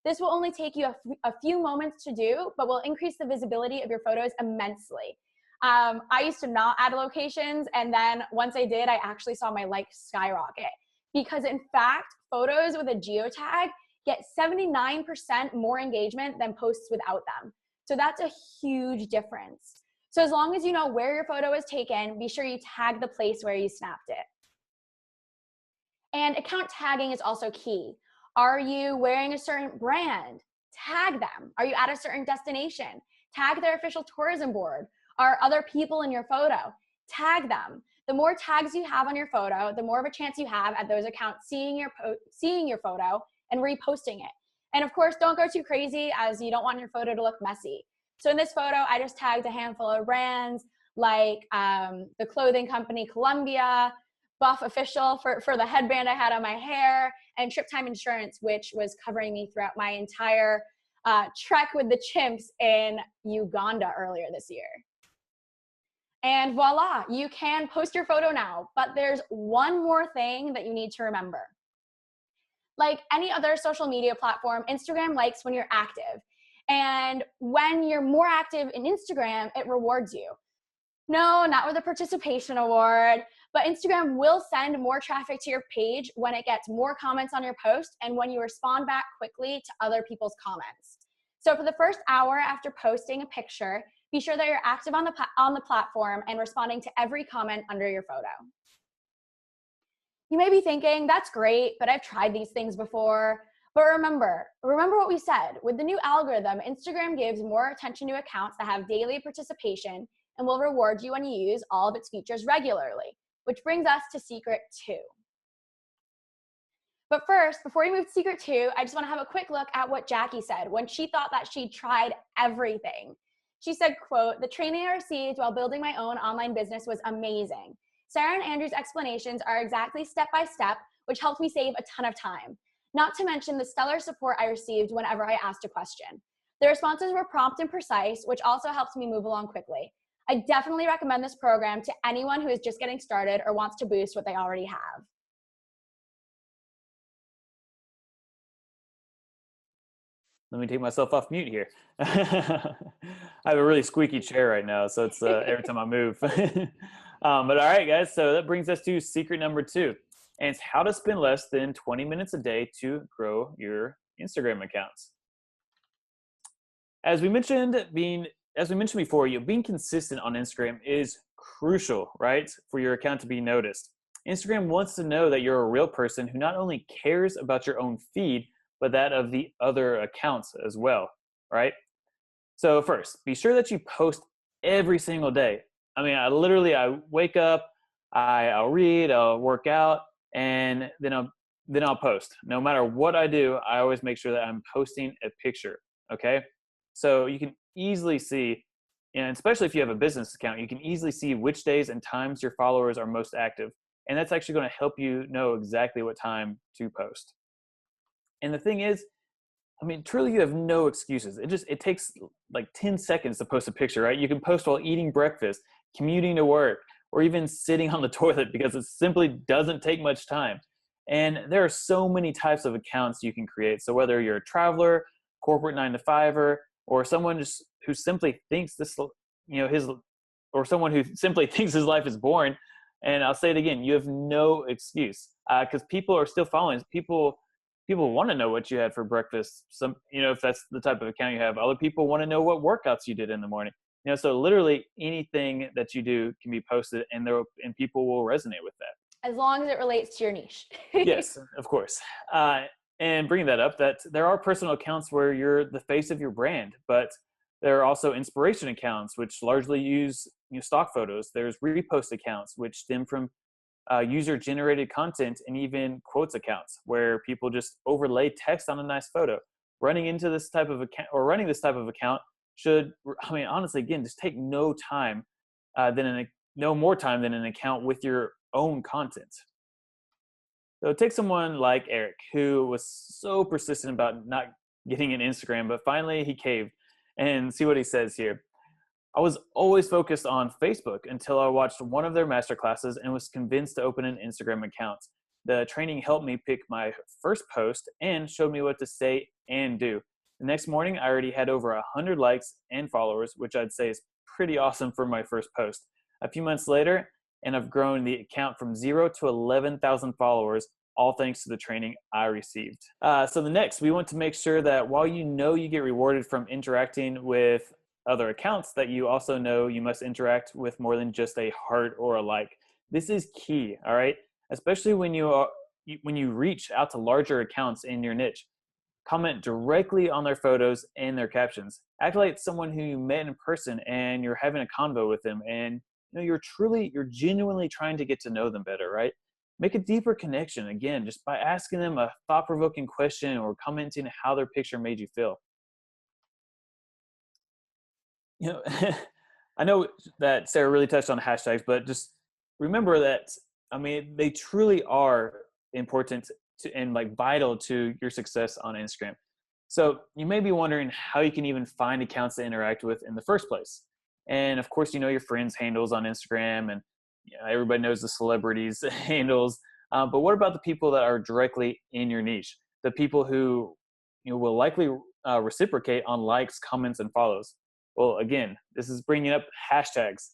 This will only take you a few moments to do, but will increase the visibility of your photos immensely. I used to not add locations, and then once I did, I actually saw my likes skyrocket. Because in fact, photos with a geotag get 79% more engagement than posts without them. So that's a huge difference. So as long as you know where your photo is taken, be sure you tag the place where you snapped it. And account tagging is also key. Are you wearing a certain brand? Tag them. Are you at a certain destination? Tag their official tourism board. Are other people in your photo? Tag them. The more tags you have on your photo, the more of a chance you have at those accounts seeing your photo and reposting it. And of course, don't go too crazy as you don't want your photo to look messy. So in this photo, I just tagged a handful of brands like the clothing company Columbia, Buff Official for the headband I had on my hair, and Trip Time Insurance, which was covering me throughout my entire trek with the chimps in Uganda earlier this year. And voila, you can post your photo now, but there's one more thing that you need to remember. Like any other social media platform, Instagram likes when you're active. And when you're more active in Instagram, it rewards you. No, not with a participation award, but Instagram will send more traffic to your page when it gets more comments on your post and when you respond back quickly to other people's comments. So for the first hour after posting a picture, be sure that you're active on the platform and responding to every comment under your photo. You may be thinking, that's great, but I've tried these things before. But remember what we said. With the new algorithm, Instagram gives more attention to accounts that have daily participation and will reward you when you use all of its features regularly, which brings us to secret 2. But first, before we move to secret 2, I just want to have a quick look at what Jackie said when she thought that she'd tried everything. She said, quote, "The training I received while building my own online business was amazing. Sarah and Andrew's explanations are exactly step by step, which helped me save a ton of time. Not to mention the stellar support I received whenever I asked a question. The responses were prompt and precise, which also helped me move along quickly. I definitely recommend this program to anyone who is just getting started or wants to boost what they already have." Let me take myself off mute here. I have a really squeaky chair right now, so it's every time I move. But all right, guys, so that brings us to secret number 2. And it's how to spend less than 20 minutes a day to grow your Instagram accounts. As we mentioned before, being consistent on Instagram is crucial, right, for your account to be noticed. Instagram wants to know that you're a real person who not only cares about your own feed, but that of the other accounts as well, right? So first, be sure that you post every single day. I mean, I wake up, I'll read, I'll work out, and then I'll post. No matter what I do, I always make sure that I'm posting a picture. Okay, so you can easily see, and especially if you have a business account, you can easily see which days and times your followers are most active, and that's actually going to help you know exactly what time to post. And the thing is, I mean, truly, you have no excuses. It takes like 10 seconds to post a picture, right? You can post while eating breakfast, commuting to work, or even sitting on the toilet because it simply doesn't take much time. And there are so many types of accounts you can create. So whether you're a traveler, corporate 9 to 5er, or someone just who simply thinks this, his, or someone who simply thinks his life is boring. And I'll say it again, you have no excuse because people are still following. People want to know what you had for breakfast. Some, if that's the type of account you have. Other people want to know what workouts you did in the morning. So literally anything that you do can be posted, and people will resonate with that. As long as it relates to your niche. Yes, of course. And bringing that up, that there are personal accounts where you're the face of your brand, but there are also inspiration accounts which largely use stock photos. There's repost accounts which stem from user-generated content, and even quotes accounts where people just overlay text on a nice photo. Running this type of account should, I mean, honestly, again, just take no more time than an account with your own content. So take someone like Eric, who was so persistent about not getting an Instagram, but finally he caved. And see what he says here. I was always focused on Facebook until I watched one of their masterclasses and was convinced to open an Instagram account. The training helped me pick my first post and showed me what to say and do. The next morning, I already had over 100 likes and followers, which I'd say is pretty awesome for my first post. A few months later, and I've grown the account from 0 to 11,000 followers, all thanks to the training I received. So the next, we want to make sure that while you get rewarded from interacting with other accounts, that you also know you must interact with more than just a heart or a like. This is key, all right? Especially when you reach out to larger accounts in your niche. Comment directly on their photos and their captions. Act like someone who you met in person and you're having a convo with them, and you're genuinely trying to get to know them better, right? Make a deeper connection, again, just by asking them a thought-provoking question or commenting how their picture made you feel. I know that Sarah really touched on hashtags, but just remember that, I mean, they truly are important and like vital to your success on Instagram. So you may be wondering how you can even find accounts to interact with in the first place. And of course, your friends' handles on Instagram, and everybody knows the celebrities' handles. But what about the people that are directly in your niche? The people who will likely reciprocate on likes, comments, and follows. Well, again, this is bringing up hashtags.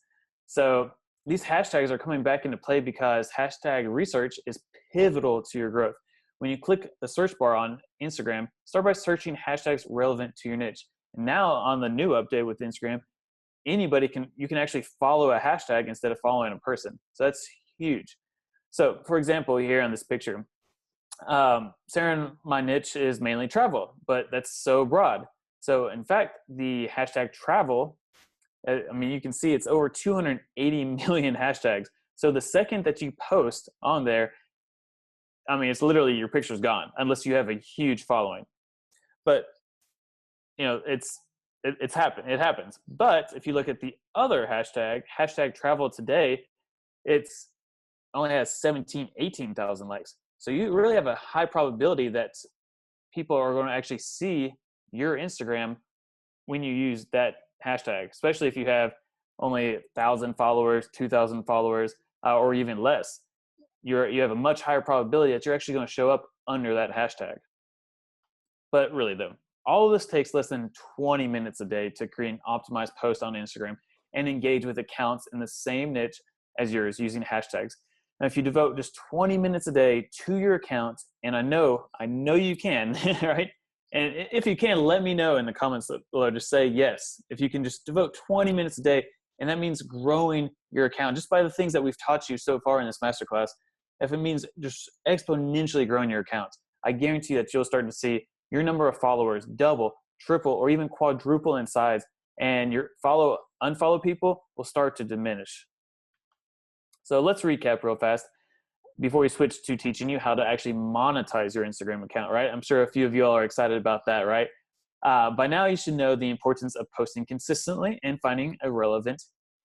So these hashtags are coming back into play because hashtag research is pivotal to your growth. When you click the search bar on Instagram, start by searching hashtags relevant to your niche. And now on the new update with Instagram, you can actually follow a hashtag instead of following a person. So that's huge. So for example, here on this picture, Sarah and my niche is mainly travel, but that's so broad. So in fact, the hashtag travel, I mean, you can see it's over 280 million hashtags. So the second that you post on there, I mean, it's literally your picture's gone unless you have a huge following. But it happens. But if you look at the other hashtag travel today, it's only has 18,000 likes. So you really have a high probability that people are going to actually see your Instagram when you use that hashtag, especially if you have only 1,000 followers, 2,000 followers, or even less. You have a much higher probability that you're actually going to show up under that hashtag. But really though, all of this takes less than 20 minutes a day to create an optimized post on Instagram and engage with accounts in the same niche as yours using hashtags. Now, if you devote just 20 minutes a day to your account, and I know you can, right? And if you can, let me know in the comments below. Just say yes. If you can just devote 20 minutes a day, and that means growing your account just by the things that we've taught you so far in this masterclass. If it means just exponentially growing your account, I guarantee that you'll start to see your number of followers double, triple, or even quadruple in size, and your unfollow people will start to diminish. So let's recap real fast. before we switch to teaching you how to actually monetize your Instagram account, right? I'm sure a few of you all are excited about that, right? By now, you should know the importance of posting consistently and finding relevant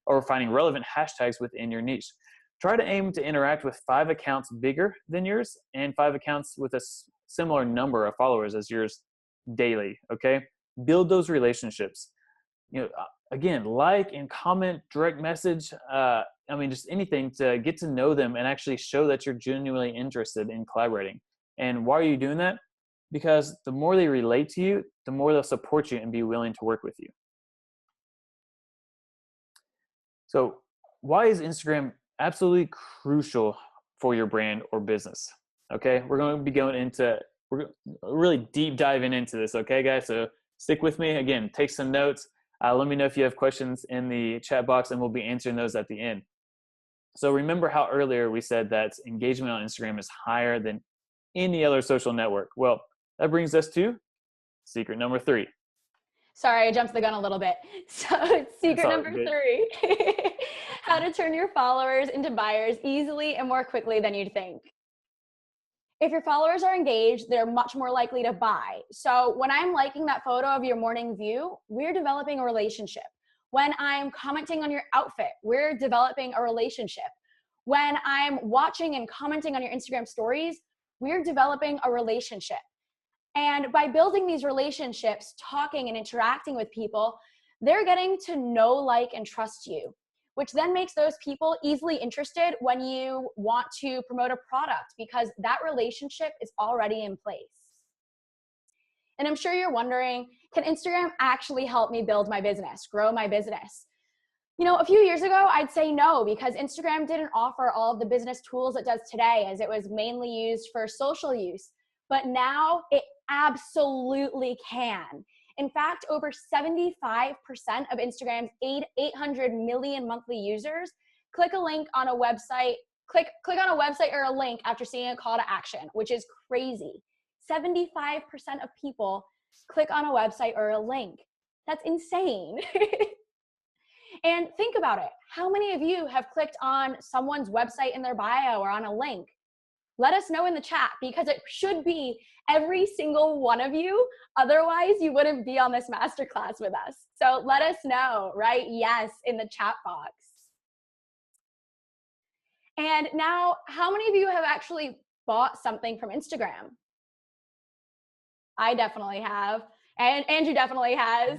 hashtags within your niche. Try to aim to interact with 5 accounts bigger than yours and 5 accounts with a similar number of followers as yours daily, okay? Build those relationships. Again, like and comment, direct message, just anything to get to know them and actually show that you're genuinely interested in collaborating. And why are you doing that? Because the more they relate to you, the more they'll support you and be willing to work with you. So why is Instagram absolutely crucial for your brand or business? Okay, we're going to be we're really deep diving into this, okay, guys? So stick with me. Again, take some notes. Let me know if you have questions in the chat box, and we'll be answering those at the end. So remember how earlier we said that engagement on Instagram is higher than any other social network. Well, that brings us to secret number 3. Sorry, I jumped the gun a little bit. So secret number 3, how to turn your followers into buyers easily and more quickly than you'd think. If your followers are engaged, they're much more likely to buy. So when I'm liking that photo of your morning view, we're developing a relationship. When I'm commenting on your outfit, we're developing a relationship. When I'm watching and commenting on your Instagram stories, we're developing a relationship. And by building these relationships, talking and interacting with people, they're getting to know, like, and trust you, which then makes those people easily interested when you want to promote a product because that relationship is already in place. And I'm sure you're wondering, can Instagram actually help me build my business, grow my business? A few years ago, I'd say no, because Instagram didn't offer all of the business tools it does today, as it was mainly used for social use. But now it absolutely can. In fact, over 75% of Instagram's 800 million monthly users click on a website or a link after seeing a call to action, which is crazy. 75% of people click on a website or a link. That's insane. And think about it. How many of you have clicked on someone's website in their bio or on a link? Let us know in the chat, because it should be every single one of you. Otherwise, you wouldn't be on this masterclass with us. So let us know, right? Yes, in the chat box. And now, how many of you have actually bought something from Instagram? I definitely have. And Andrew definitely has.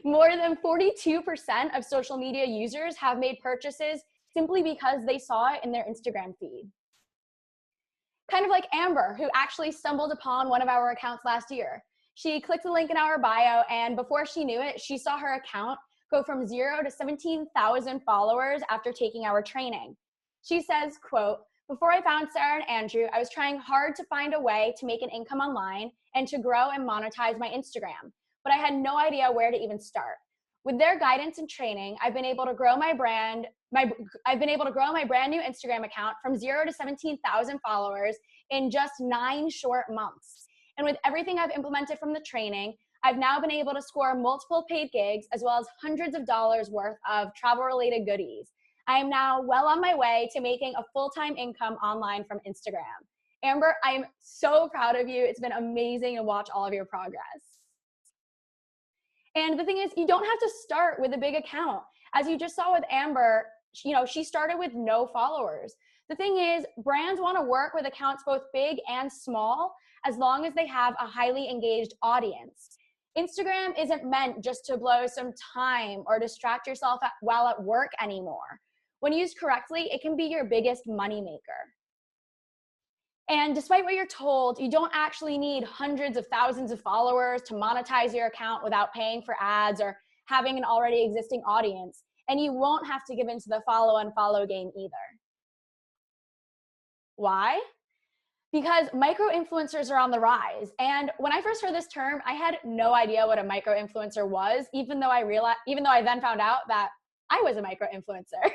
More than 42% of social media users have made purchases simply because they saw it in their Instagram feed. Kind of like Amber, who actually stumbled upon one of our accounts last year. She clicked the link in our bio, and before she knew it, she saw her account go from 0 to 17,000 followers after taking our training. She says, quote, "Before I found Sarah and Andrew, I was trying hard to find a way to make an income online and to grow and monetize my Instagram, but I had no idea where to even start. With their guidance and training, I've been able to grow my brand new Instagram account from 0 to 17,000 followers in just 9 short months. And with everything I've implemented from the training, I've now been able to score multiple paid gigs as well as hundreds of dollars worth of travel-related goodies. I am now well on my way to making a full-time income online from Instagram." Amber, I'm so proud of you. It's been amazing to watch all of your progress. And the thing is, you don't have to start with a big account. As you just saw with Amber, she started with no followers. The thing is, brands want to work with accounts both big and small, as long as they have a highly engaged audience. Instagram isn't meant just to blow some time or distract yourself while at work anymore. When used correctly, it can be your biggest moneymaker. And despite what you're told, you don't actually need hundreds of thousands of followers to monetize your account without paying for ads or having an already existing audience. And you won't have to give into the follow game either. Why? Because micro-influencers are on the rise. And when I first heard this term, I had no idea what a micro-influencer was, even though I then found out that I was a micro-influencer.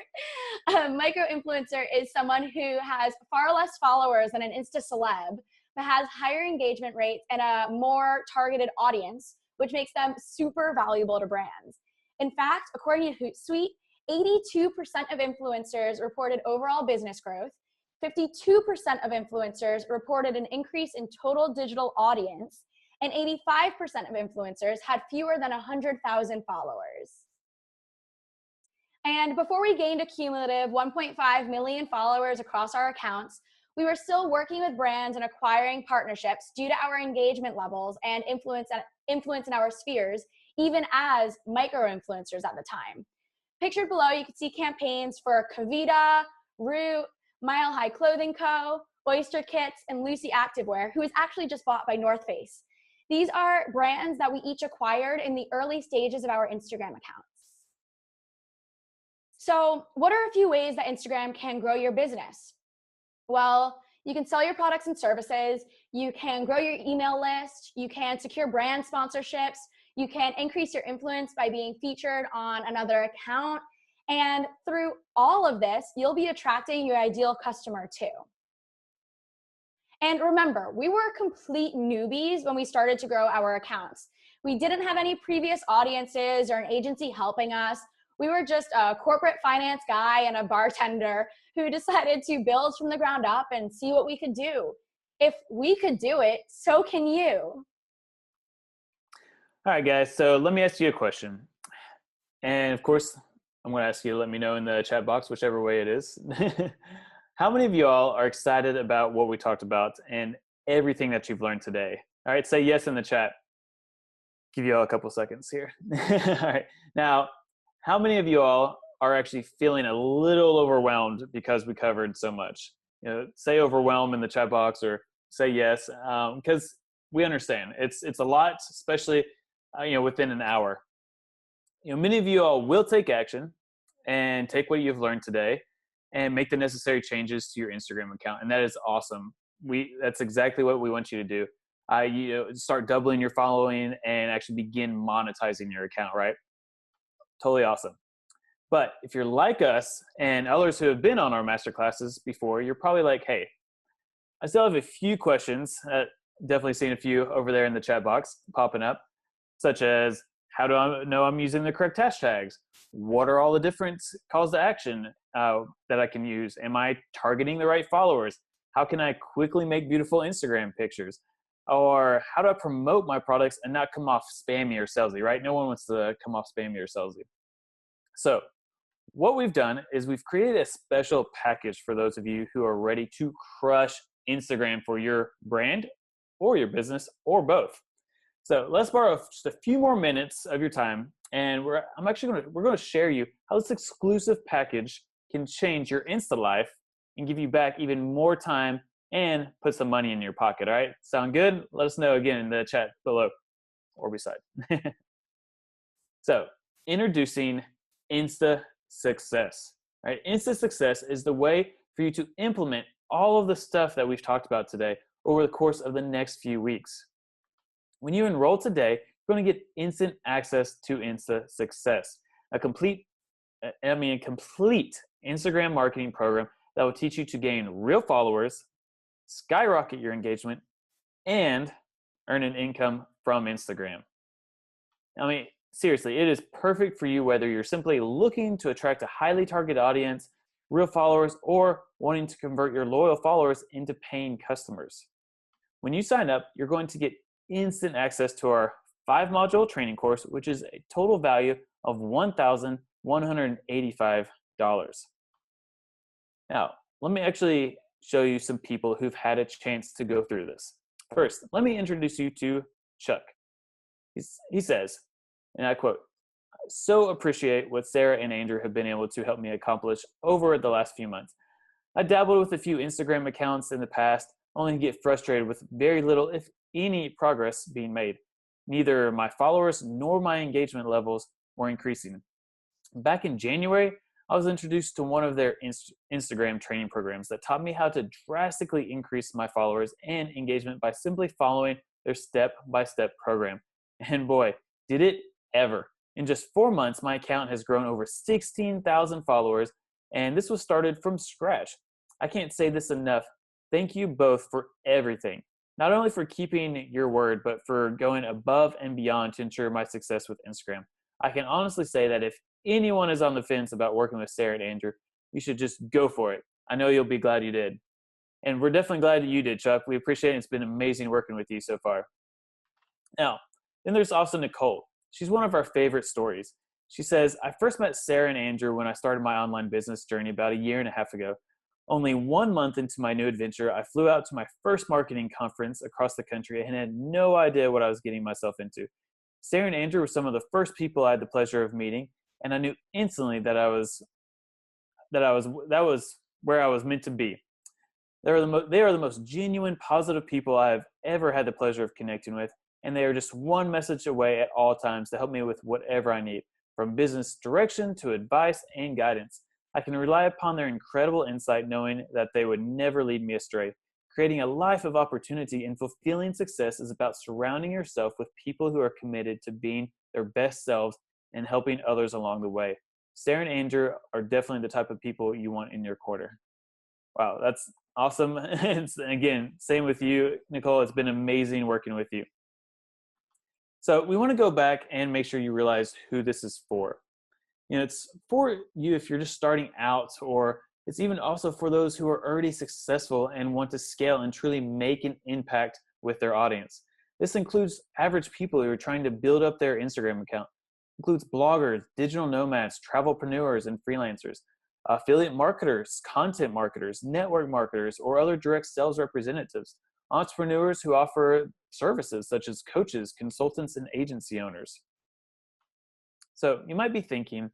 A micro-influencer is someone who has far less followers than an Insta celeb, but has higher engagement rates and a more targeted audience, which makes them super valuable to brands. In fact, according to Hootsuite, 82% of influencers reported overall business growth, 52% of influencers reported an increase in total digital audience, and 85% of influencers had fewer than 100,000 followers. And before we gained a cumulative 1.5 million followers across our accounts, we were still working with brands and acquiring partnerships due to our engagement levels and influence in our spheres, even as micro-influencers at the time. Pictured below, you can see campaigns for Kavita, Root, Mile High Clothing Co., Oyster Kits, and Lucy Activewear, who was actually just bought by North Face. These are brands that we each acquired in the early stages of our Instagram accounts. So, what are a few ways that Instagram can grow your business? Well, you can sell your products and services, you can grow your email list, you can secure brand sponsorships, you can increase your influence by being featured on another account, and through all of this, you'll be attracting your ideal customer too. And remember, we were complete newbies when we started to grow our accounts. We didn't have any previous audiences or an agency helping us. We were just a corporate finance guy and a bartender who decided to build from the ground up and see what we could do. If we could do it, so can you. All right, guys. So let me ask you a question. And of course, I'm going to ask you to let me know in the chat box, whichever way it is. How many of y'all are excited about what we talked about and everything that you've learned today? All right, say yes in the chat. Give you all a couple seconds here. All right. Now, how many of you all are actually feeling a little overwhelmed because we covered so much? You know, say overwhelmed in the chat box or say yes, because we understand it's a lot, especially within an hour. Many of you all will take action and take what you've learned today and make the necessary changes to your Instagram account, and that is awesome. That's exactly what we want you to do. Start doubling your following and actually begin monetizing your account, right? Totally awesome. But if you're like us and others who have been on our masterclasses before, you're probably like, hey, I still have a few questions. Definitely seen a few over there in the chat box popping up, such as, how do I know I'm using the correct hashtags? What are all the different calls to action that I can use? Am I targeting the right followers? How can I quickly make beautiful Instagram pictures? Or how do I promote my products and not come off spammy or salesy, right? No one wants to come off spammy or salesy. So what we've done is we've created a special package for those of you who are ready to crush Instagram for your brand or your business or both. So let's borrow just a few more minutes of your time, and we're going to share you how this exclusive package can change your Insta life and give you back even more time and put some money in your pocket. All right, sound good? Let us know again in the chat below or beside. So introducing Insta Success. All right, Insta Success is the way for you to implement all of the stuff that we've talked about today over the course of the next few weeks. When you enroll today, you're going to get instant access to Insta Success, a complete Instagram marketing program that will teach you to gain real followers, skyrocket your engagement, and earn an income from Instagram. I mean, seriously, it is perfect for you whether you're simply looking to attract a highly targeted audience, real followers, or wanting to convert your loyal followers into paying customers. When you sign up, you're going to get instant access to our 5-module training course, which is a total value of $1,185. Now, let me actually show you some people who've had a chance to go through this. First, let me introduce you to Chuck. He says, and I quote, "I so appreciate what Sarah and Andrew have been able to help me accomplish over the last few months. I dabbled with a few Instagram accounts in the past, only to get frustrated with very little, if any, progress being made. Neither my followers nor my engagement levels were increasing. Back in January, I was introduced to one of their Instagram training programs that taught me how to drastically increase my followers and engagement by simply following their step-by-step program. And boy, did it ever. In just 4 months, my account has grown over 16,000 followers, and this was started from scratch. I can't say this enough. Thank you both for everything. Not only for keeping your word, but for going above and beyond to ensure my success with Instagram. I can honestly say that if anyone is on the fence about working with Sarah and Andrew, you should just go for it. I know you'll be glad you did. And we're definitely glad that you did, Chuck. We appreciate it. It's been amazing working with you so far. Now, then there's also Nicole. She's one of our favorite stories. She says, I first met Sarah and Andrew when I started my online business journey about a year and a half ago. Only 1 month into my new adventure, I flew out to my first marketing conference across the country and had no idea what I was getting myself into. Sarah and Andrew were some of the first people I had the pleasure of meeting, and I knew instantly that was where I was meant to be. They are the most genuine, positive people I have ever had the pleasure of connecting with, and they are just one message away at all times to help me with whatever I need, from business direction to advice and guidance. I can rely upon their incredible insight, knowing that they would never lead me astray. Creating a life of opportunity and fulfilling success is about surrounding yourself with people who are committed to being their best selves and helping others along the way. Sarah and Andrew are definitely the type of people you want in your corner. Wow, that's awesome. And again, same with you, Nicole. It's been amazing working with you. So we want to go back and make sure you realize who this is for. It's for you if you're just starting out, or it's even also for those who are already successful and want to scale and truly make an impact with their audience. This includes average people who are trying to build up their Instagram account. It includes bloggers, digital nomads, travelpreneurs, and freelancers, affiliate marketers, content marketers, network marketers, or other direct sales representatives, entrepreneurs who offer services such as coaches, consultants, and agency owners. So you might be thinking,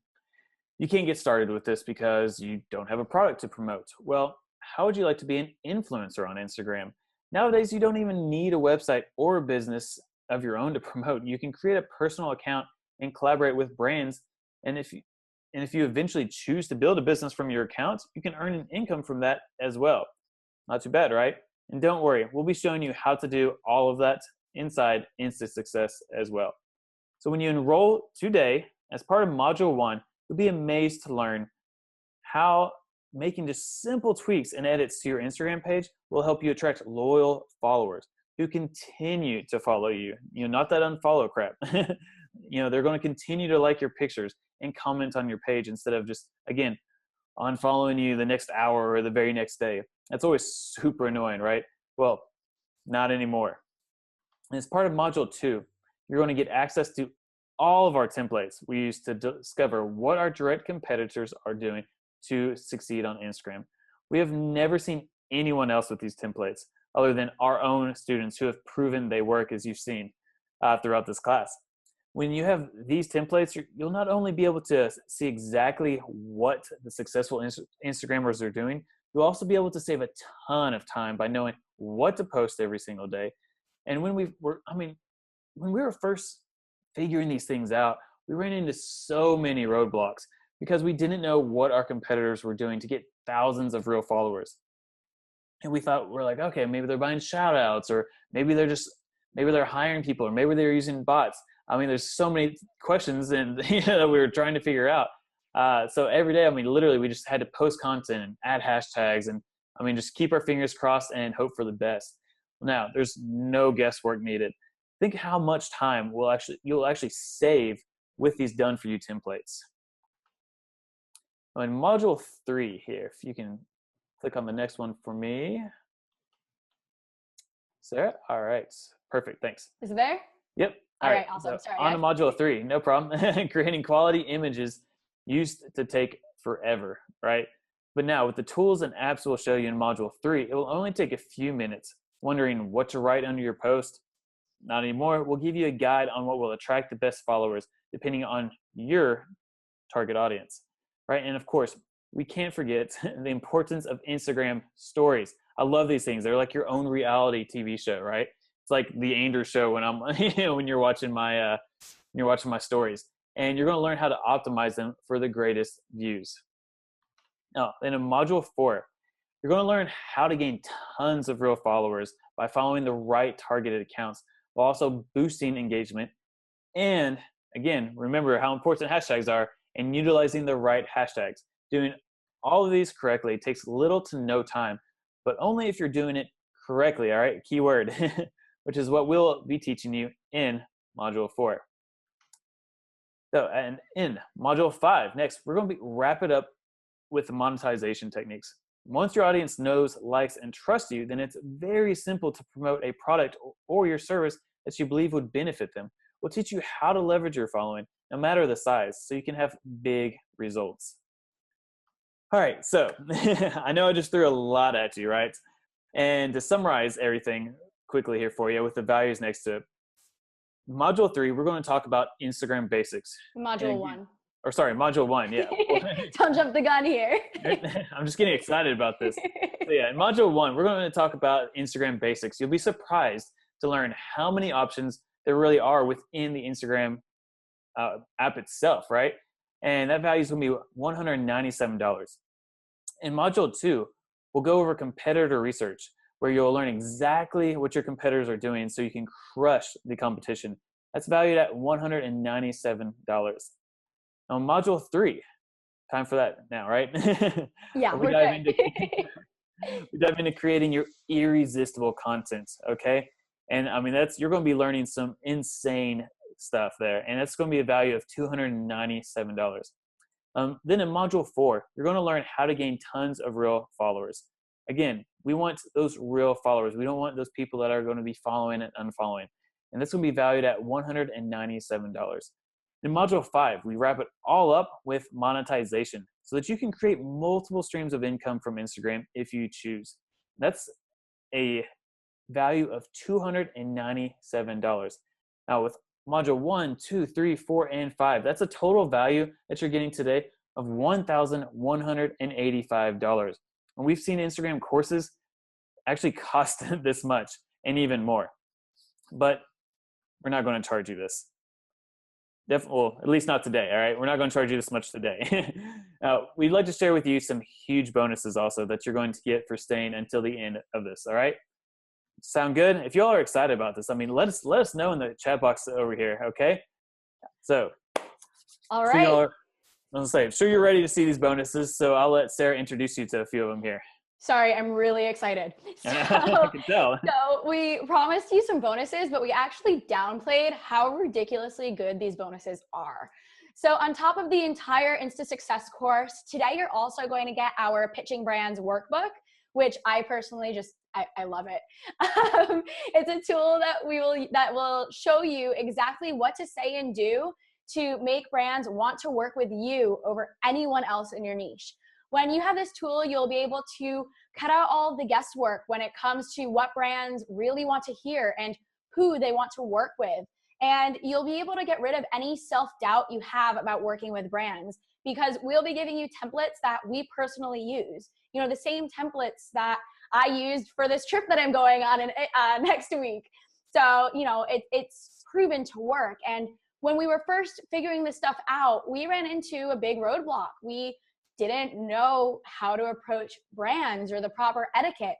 you can't get started with this because you don't have a product to promote. Well, how would you like to be an influencer on Instagram? Nowadays, you don't even need a website or a business of your own to promote. You can create a personal account and collaborate with brands. And if you eventually choose to build a business from your account, you can earn an income from that as well. Not too bad, right? And don't worry, we'll be showing you how to do all of that inside Insta Success as well. So when you enroll today, as part of Module 1, you'll be amazed to learn how making just simple tweaks and edits to your Instagram page will help you attract loyal followers who continue to follow you. Not that unfollow crap. They're going to continue to like your pictures and comment on your page instead of just, again, unfollowing you the next hour or the very next day. That's always super annoying, right? Well, not anymore. And as part of Module 2, you're going to get access to all of our templates we use to discover what our direct competitors are doing to succeed on Instagram. We have never seen anyone else with these templates other than our own students who have proven they work, as you've seen throughout this class. When you have these templates, you'll not only be able to see exactly what the successful Instagrammers are doing, you'll also be able to save a ton of time by knowing what to post every single day. And when we were first figuring these things out, we ran into so many roadblocks because we didn't know what our competitors were doing to get thousands of real followers. And we're like, okay, maybe they're buying shout outs, or maybe they're hiring people, or maybe they're using bots. There's so many questions and that we were trying to figure out. So every day, literally we just had to post content and add hashtags and just keep our fingers crossed and hope for the best. Now, there's no guesswork needed. Think how much time you'll actually save with these done for you templates. In Module 3 here, if you can click on the next one for me. Sarah? All right. Perfect. Thanks. Is it there? Yep. All right. Awesome. So sorry. on to Module 3. No problem. Creating quality images used to take forever, right? But now with the tools and apps we'll show you in Module 3, it will only take a few minutes. Wondering what to write under your post? Not anymore. We'll give you a guide on what will attract the best followers depending on your target audience, right? And of course, we can't forget the importance of Instagram stories. I love these things. They're like your own reality TV show, right? It's like the Andrew show when when you're watching my stories, and you're going to learn how to optimize them for the greatest views. Now, in Module 4, you're going to learn how to gain tons of real followers by following the right targeted accounts, while also boosting engagement. And again, remember how important hashtags are and utilizing the right hashtags. Doing all of these correctly takes little to no time, but only if you're doing it correctly, all right? Keyword, which is what we'll be teaching you in Module 4. So, and in Module 5, next, we're going to wrap it up with the monetization techniques. Once your audience knows, likes, and trusts you, then it's very simple to promote a product or your service that you believe would benefit them. We'll teach you how to leverage your following, no matter the size, so you can have big results. All right, so I know I just threw a lot at you, right? And to summarize everything quickly here for you with the values next to it, Module 3, we're going to talk about Instagram basics. Module 1. Or sorry, Module 1, yeah. Don't jump the gun here. I'm just getting excited about this. So yeah, in Module 1, we're going to talk about Instagram basics. You'll be surprised to learn how many options there really are within the Instagram app itself, right? And that value is going to be $197. In Module 2, we'll go over competitor research, where you'll learn exactly what your competitors are doing so you can crush the competition. That's valued at $197. Now, Module 3, time for that now, right? Yeah, we dive into creating your irresistible content, okay? And I mean, you're going to be learning some insane stuff there, and that's going to be a value of $297. Then in Module 4, you're going to learn how to gain tons of real followers. Again, we want those real followers. We don't want those people that are going to be following and unfollowing. And that's going to be valued at $197. In Module 5, we wrap it all up with monetization so that you can create multiple streams of income from Instagram if you choose. That's a value of $297. Now with Module 1, 2, 3, 4, and 5, that's a total value that you're getting today of $1,185. And we've seen Instagram courses actually cost this much and even more. But we're not going to charge you this. Well, at least not today, all right? We're not going to charge you this much today. We'd like to share with you some huge bonuses also that you're going to get for staying until the end of this, all right? Sound good? If y'all are excited about this, I mean, let us know in the chat box over here, okay? So, all right. I'm sure you're ready to see these bonuses, so I'll let Sarah introduce you to a few of them here. Sorry, I'm really excited. I can tell. So we promised you some bonuses, but we actually downplayed how ridiculously good these bonuses are. So on top of the entire Insta Success course, today you're also going to get our Pitching Brands workbook, which I personally I love it. It's a tool that will show you exactly what to say and do to make brands want to work with you over anyone else in your niche. When you have this tool, you'll be able to cut out all of the guesswork when it comes to what brands really want to hear and who they want to work with. And you'll be able to get rid of any self-doubt you have about working with brands, because we'll be giving you templates that we personally use. You know, the same templates that I used for this trip that I'm going on next week. So, you know, it's proven to work. And when we were first figuring this stuff out, we ran into a big roadblock. We didn't know how to approach brands or the proper etiquette.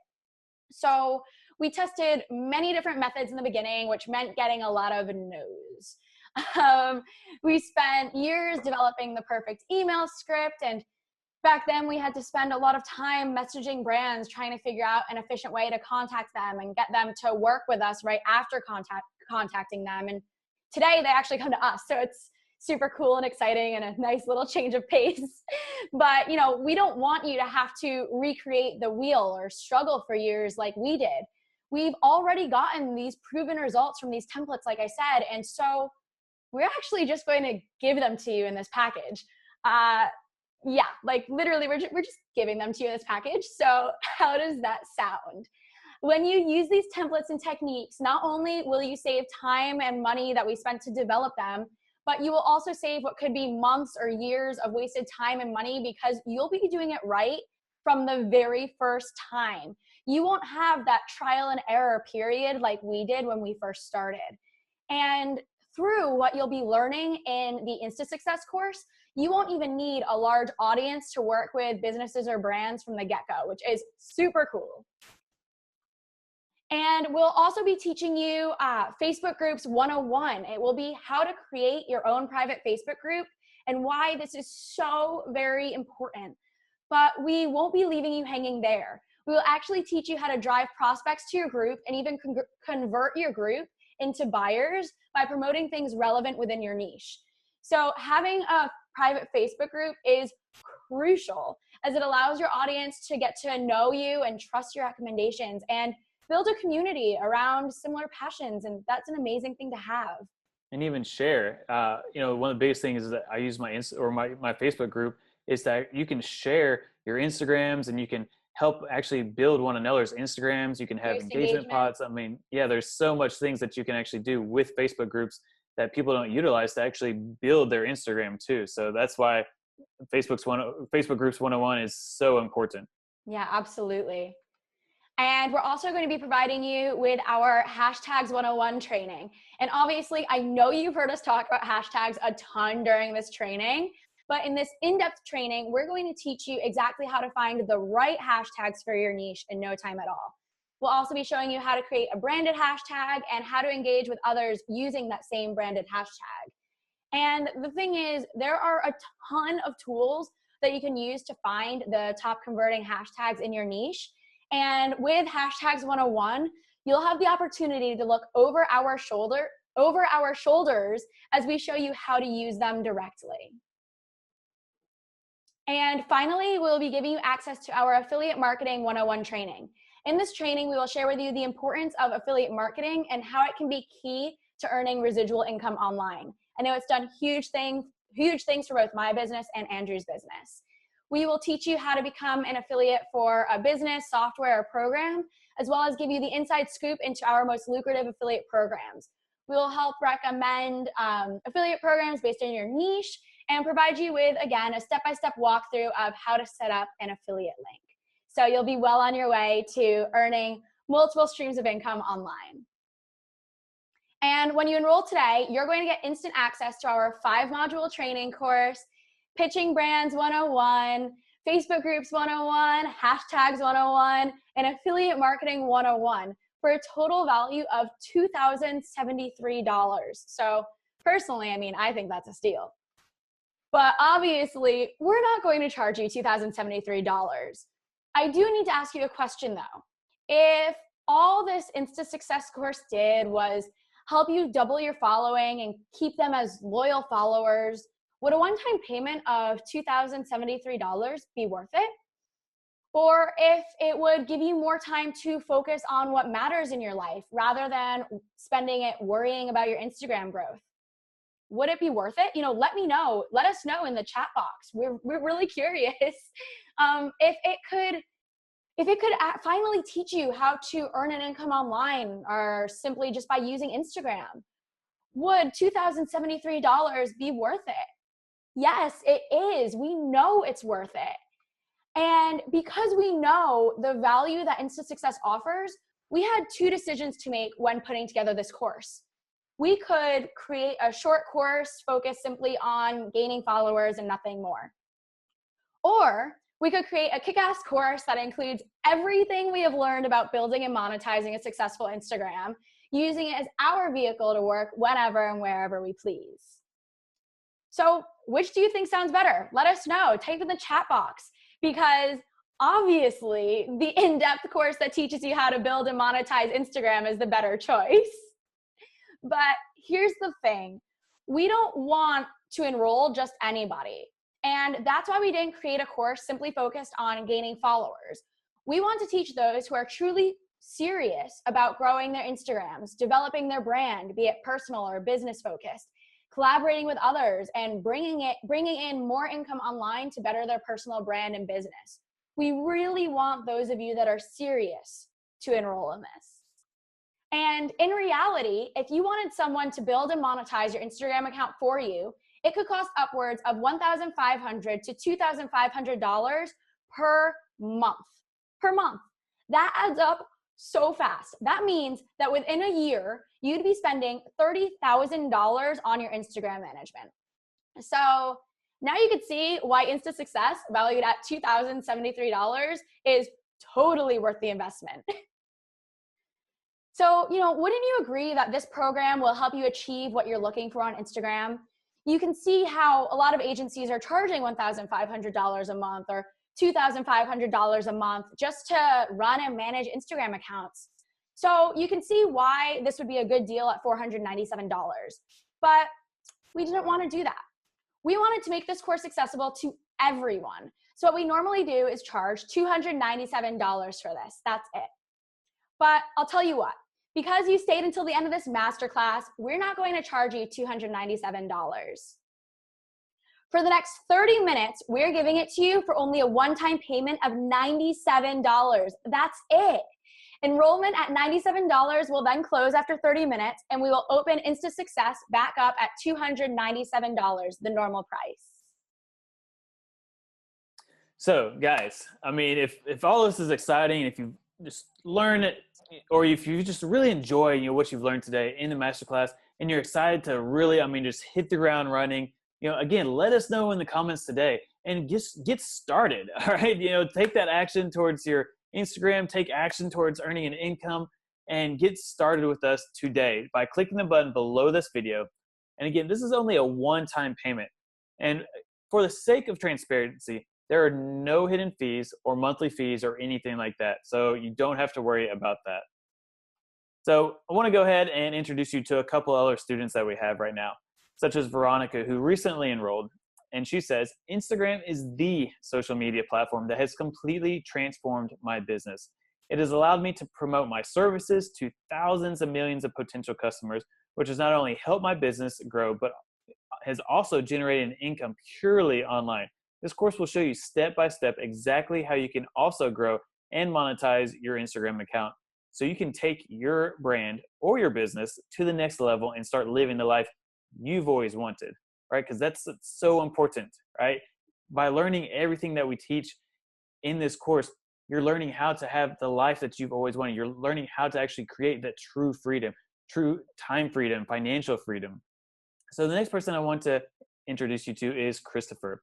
So we tested many different methods in the beginning, which meant getting a lot of no's. We spent years developing the perfect email script, and back then we had to spend a lot of time messaging brands, trying to figure out an efficient way to contact them and get them to work with us right after contacting them. And today they actually come to us. So it's super cool and exciting and a nice little change of pace. But, you know, we don't want you to have to recreate the wheel or struggle for years like we did. We've already gotten these proven results from these templates, like I said. And so we're actually just going to give them to you in this package. Yeah, like literally we're just giving them to you in this package. So how does that sound? When you use these templates and techniques, not only will you save time and money that we spent to develop them, but you will also save what could be months or years of wasted time and money, because you'll be doing it right from the very first time. You won't have that trial and error period like we did when we first started. And through what you'll be learning in the Insta Success course, you won't even need a large audience to work with businesses or brands from the get-go, which is super cool. And we'll also be teaching you Facebook Groups 101. It will be how to create your own private Facebook group and why this is so very important. But we won't be leaving you hanging there. We will actually teach you how to drive prospects to your group and even convert your group into buyers by promoting things relevant within your niche. So having a private Facebook group is crucial as it allows your audience to get to know you and trust your recommendations and build a community around similar passions. And that's an amazing thing to have. And even share. One of the biggest things is that I use my my Facebook group is that you can share your Instagrams and you can help actually build one another's Instagrams. You can have Boost engagement engagement. pods. I mean, yeah, there's so much things that you can actually do with Facebook groups that people don't utilize to actually build their Instagram too. So that's why Facebook groups 101 is so important. Yeah, absolutely. And we're also going to be providing you with our hashtags 101 training. And obviously, I know you've heard us talk about hashtags a ton during this training, but in this in-depth training, we're going to teach you exactly how to find the right hashtags for your niche in no time at all. We'll also be showing you how to create a branded hashtag and how to engage with others using that same branded hashtag. And the thing is, there are a ton of tools that you can use to find the top converting hashtags in your niche. And with hashtags 101, you'll have the opportunity to look over our shoulders as we show you how to use them directly. And finally, we'll be giving you access to our Affiliate Marketing 101 training. In this training, we will share with you the importance of affiliate marketing and how it can be key to earning residual income online. I know it's done huge things for both my business and Andrew's business. We will teach you how to become an affiliate for a business, software, or program, as well as give you the inside scoop into our most lucrative affiliate programs. We will help recommend affiliate programs based on your niche and provide you with, again, a step-by-step walkthrough of how to set up an affiliate link. So you'll be well on your way to earning multiple streams of income online. And when you enroll today, you're going to get instant access to our 5-module training course, Pitching Brands 101, Facebook Groups 101, Hashtags 101, and Affiliate Marketing 101 for a total value of $2,073. So personally, I think that's a steal. But obviously, we're not going to charge you $2,073. I do need to ask you a question though. If all this Insta Success course did was help you double your following and keep them as loyal followers, would a one-time payment of $2,073 be worth it? Or if it would give you more time to focus on what matters in your life rather than spending it worrying about your Instagram growth, would it be worth it? Let me know. Let us know in the chat box. We're really curious. If it could finally teach you how to earn an income online or simply just by using Instagram, would $2,073 be worth it? Yes, it is. We know it's worth it. And because we know the value that Insta Success offers, we had 2 decisions to make when putting together this course. We could create a short course focused simply on gaining followers and nothing more. Or we could create a kick-ass course that includes everything we have learned about building and monetizing a successful Instagram, using it as our vehicle to work whenever and wherever we please. So which do you think sounds better? Let us know. Type in the chat box, because obviously the in-depth course that teaches you how to build and monetize Instagram is the better choice. But here's the thing. We don't want to enroll just anybody. And that's why we didn't create a course simply focused on gaining followers. We want to teach those who are truly serious about growing their Instagrams, developing their brand, be it personal or business focused, collaborating with others, and bringing in more income online to better their personal brand and business. We really want those of you that are serious to enroll in this. And in reality, if you wanted someone to build and monetize your Instagram account for you, it could cost upwards of $1,500 to $2,500 per month. That adds up so fast. That means that within a year, you'd be spending $30,000 on your Instagram management. So now you can see why Insta Success, valued at $2,073, is totally worth the investment. So, wouldn't you agree that this program will help you achieve what you're looking for on Instagram? You can see how a lot of agencies are charging $1,500 a month or $2,500 a month just to run and manage Instagram accounts. So you can see why this would be a good deal at $497. But we didn't want to do that. We wanted to make this course accessible to everyone. So what we normally do is charge $297 for this. That's it. But I'll tell you what, because you stayed until the end of this masterclass, we're not going to charge you $297. For the next 30 minutes, we're giving it to you for only a one-time payment of $97. That's it. Enrollment at $97 will then close after 30 minutes, and we will open Insta Success back up at $297, the normal price. So guys, I mean, if all this is exciting, if you just learn it, or if you just really enjoy, what you've learned today in the masterclass, and you're excited to really, just hit the ground running, again, let us know in the comments today and just get started. All right. Take that action towards your Instagram, take action towards earning an income, and get started with us today by clicking the button below this video. And again, this is only a one-time payment. And for the sake of transparency, there are no hidden fees or monthly fees or anything like that. So you don't have to worry about that. So I want to go ahead and introduce you to a couple other students that we have right now, such as Veronica, who recently enrolled. And she says, Instagram is the social media platform that has completely transformed my business. It has allowed me to promote my services to thousands of millions of potential customers, which has not only helped my business grow, but has also generated an income purely online. This course will show you step by step exactly how you can also grow and monetize your Instagram account, so you can take your brand or your business to the next level and start living the life you've always wanted, right? Because that's so important, right? By learning everything that we teach in this course, you're learning how to have the life that you've always wanted. You're learning how to actually create that true freedom, true time freedom, financial freedom. So the next person I want to introduce you to is Christopher.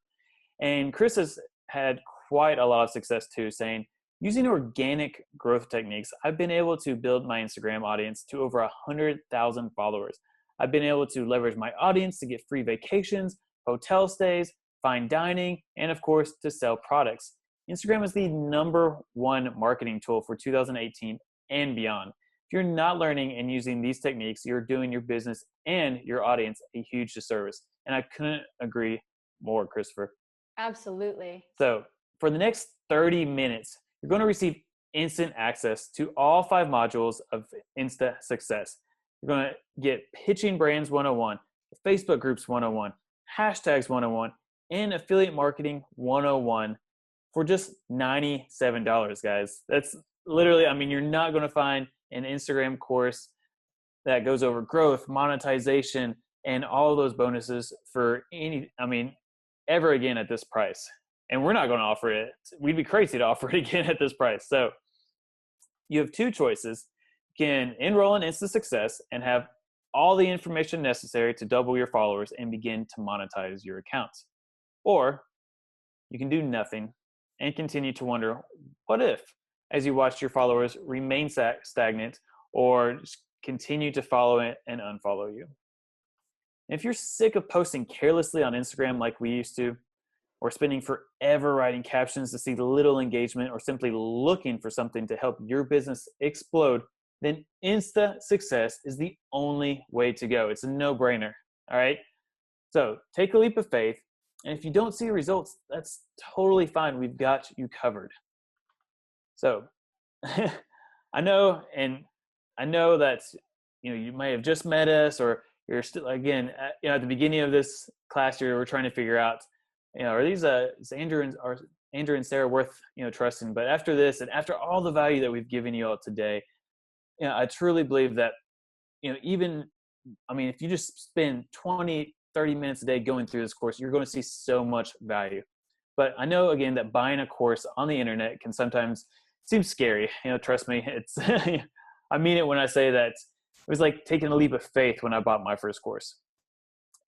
And Chris has had quite a lot of success too, saying, using organic growth techniques, I've been able to build my Instagram audience to over 100,000 followers. I've been able to leverage my audience to get free vacations, hotel stays, fine dining, and of course, to sell products. Instagram is the #1 marketing tool for 2018 and beyond. If you're not learning and using these techniques, you're doing your business and your audience a huge disservice. And I couldn't agree more, Christopher. Absolutely. So for the next 30 minutes, you're going to receive instant access to all 5 modules of Insta Success. You're going to get Pitching Brands 101, Facebook Groups 101, Hashtags 101, and Affiliate Marketing 101 for just $97, guys. That's literally, you're not going to find an Instagram course that goes over growth, monetization, and all of those bonuses for ever again at this price. And we're not going to offer it. We'd be crazy to offer it again at this price. So you have 2 choices. You can enroll in Insta Success and have all the information necessary to double your followers and begin to monetize your accounts. Or you can do nothing and continue to wonder, what if, as you watch your followers remain stagnant or just continue to follow it and unfollow you. If you're sick of posting carelessly on Instagram like we used to, or spending forever writing captions to see little engagement, or simply looking for something to help your business explode, then Insta Success is the only way to go. It's a no-brainer, all right? So take a leap of faith, and if you don't see results, that's totally fine. We've got you covered. So I know that you may have just met us, or you're still, again, at the beginning of this class year, we're trying to figure out, are these is Andrew and Sarah worth trusting? But after this, and after all the value that we've given you all today, I truly believe that even if you just spend 20, 30 minutes a day going through this course, you're going to see so much value. But I know, again, that buying a course on the internet can sometimes seem scary. Trust me, it's I mean it when I say that it was like taking a leap of faith when I bought my first course.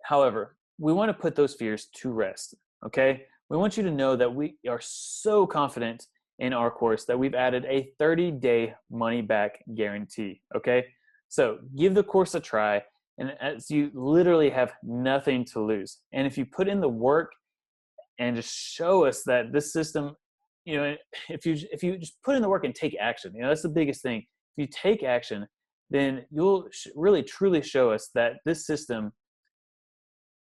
However, we want to put those fears to rest, okay? We want you to know that we are so confident in our course that we've added a 30-day money-back guarantee, okay? So give the course a try, and as you literally have nothing to lose. And if you put in the work and just show us that this system, if you just put in the work and take action, that's the biggest thing. If you take action, then you'll really truly show us that this system,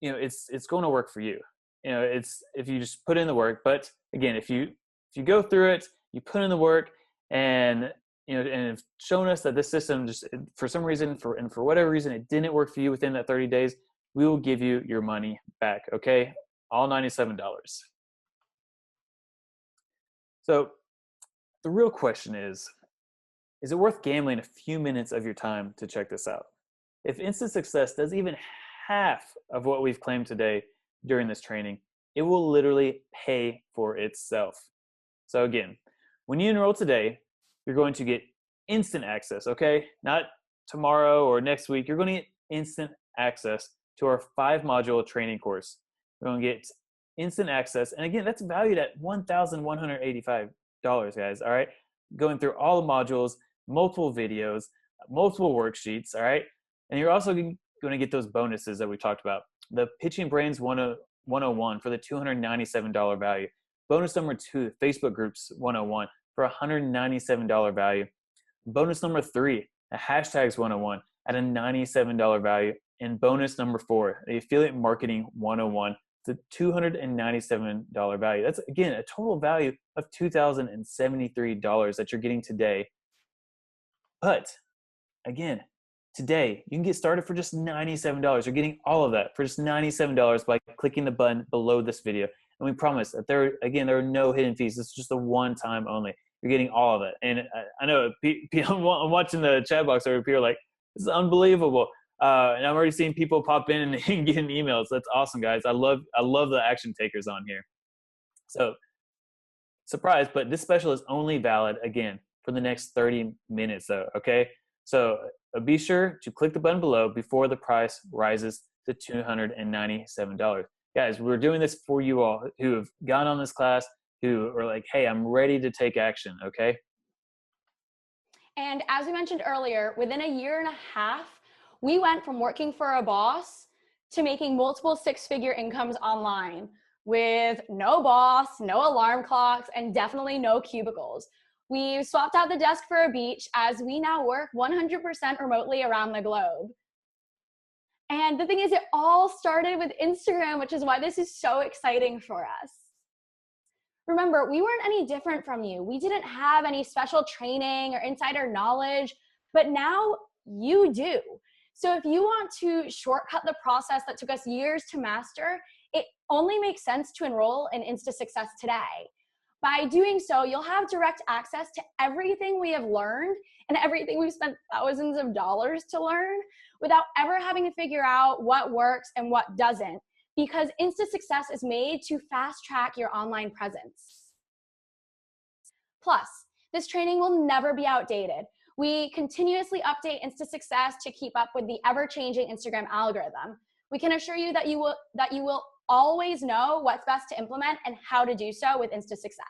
it's going to work for you. it's if you just put in the work. But again, if you go through it, you put in the work, and and have shown us that this system just for some reason, for whatever reason, it didn't work for you within that 30 days, we will give you your money back. Okay, all $97. So the real question is it worth gambling a few minutes of your time to check this out? If instant success does even half of what we've claimed today during this training, it will literally pay for itself. So again, when you enroll today, you're going to get instant access, okay? Not tomorrow or next week. You're going to get instant access to our 5-module training course. You're going to get instant access. And again, that's valued at $1,185, guys, all right? Going through all the modules, multiple videos, multiple worksheets, all right? And you're also going to get those bonuses that we talked about. The Pitching Brands 101 for the $297 value. Bonus number 2, Facebook Groups 101 for $197 value. Bonus number 3, the Hashtags 101 at a $97 value. And bonus number 4, the Affiliate Marketing 101, the $297 value. That's, again, a total value of $2,073 that you're getting today. But again, today you can get started for just $97. You're getting all of that for just $97 by clicking the button below this video. And we promise that there are no hidden fees. This is just a one-time only. You're getting all of it. And I know I'm watching the chat box over here like, this is unbelievable. And I'm already seeing people pop in and getting emails. That's awesome, guys. I love the action takers on here. So surprise, but this special is only valid, again, for the next 30 minutes though, okay? So be sure to click the button below before the price rises to $297. Guys, we're doing this for you all who have gone on this class, who are like, hey, I'm ready to take action, okay? And as we mentioned earlier, within a year and a half, we went from working for a boss to making multiple 6-figure incomes online with no boss, no alarm clocks, and definitely no cubicles. We swapped out the desk for a beach as we now work 100% remotely around the globe. And the thing is, it all started with Instagram, which is why this is so exciting for us. Remember, we weren't any different from you. We didn't have any special training or insider knowledge, but now you do. So if you want to shortcut the process that took us years to master, it only makes sense to enroll in Insta Success today. By doing so, you'll have direct access to everything we have learned and everything we've spent thousands of dollars to learn without ever having to figure out what works and what doesn't, because Insta Success is made to fast track your online presence. Plus, this training will never be outdated. We continuously update Insta Success to keep up with the ever-changing Instagram algorithm. We can assure you that you will always know what's best to implement and how to do so with Insta Success.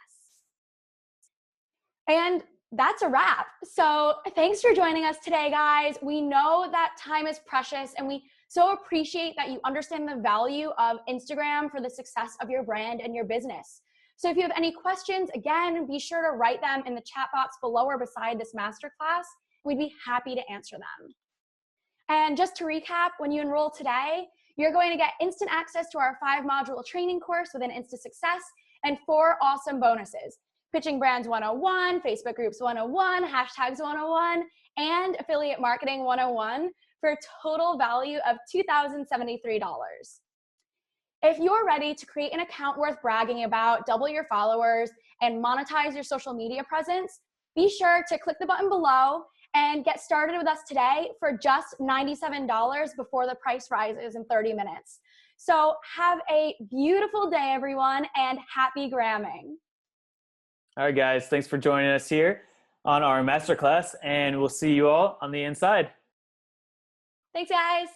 And that's a wrap. So thanks for joining us today, guys. We know that time is precious, and we so appreciate that you understand the value of Instagram for the success of your brand and your business. So if you have any questions, again, be sure to write them in the chat box below or beside this masterclass. We'd be happy to answer them. And just to recap, when you enroll today, you're going to get instant access to our 5-module training course within Insta Success and 4 awesome bonuses: Pitching Brands 101, Facebook Groups 101, Hashtags 101, and Affiliate Marketing 101 for a total value of $2,073. If you're ready to create an account worth bragging about, double your followers, and monetize your social media presence, be sure to click the button below and get started with us today for just $97 before the price rises in 30 minutes. So have a beautiful day, everyone, and happy gramming. All right, guys, thanks for joining us here on our masterclass, and we'll see you all on the inside. Thanks, guys.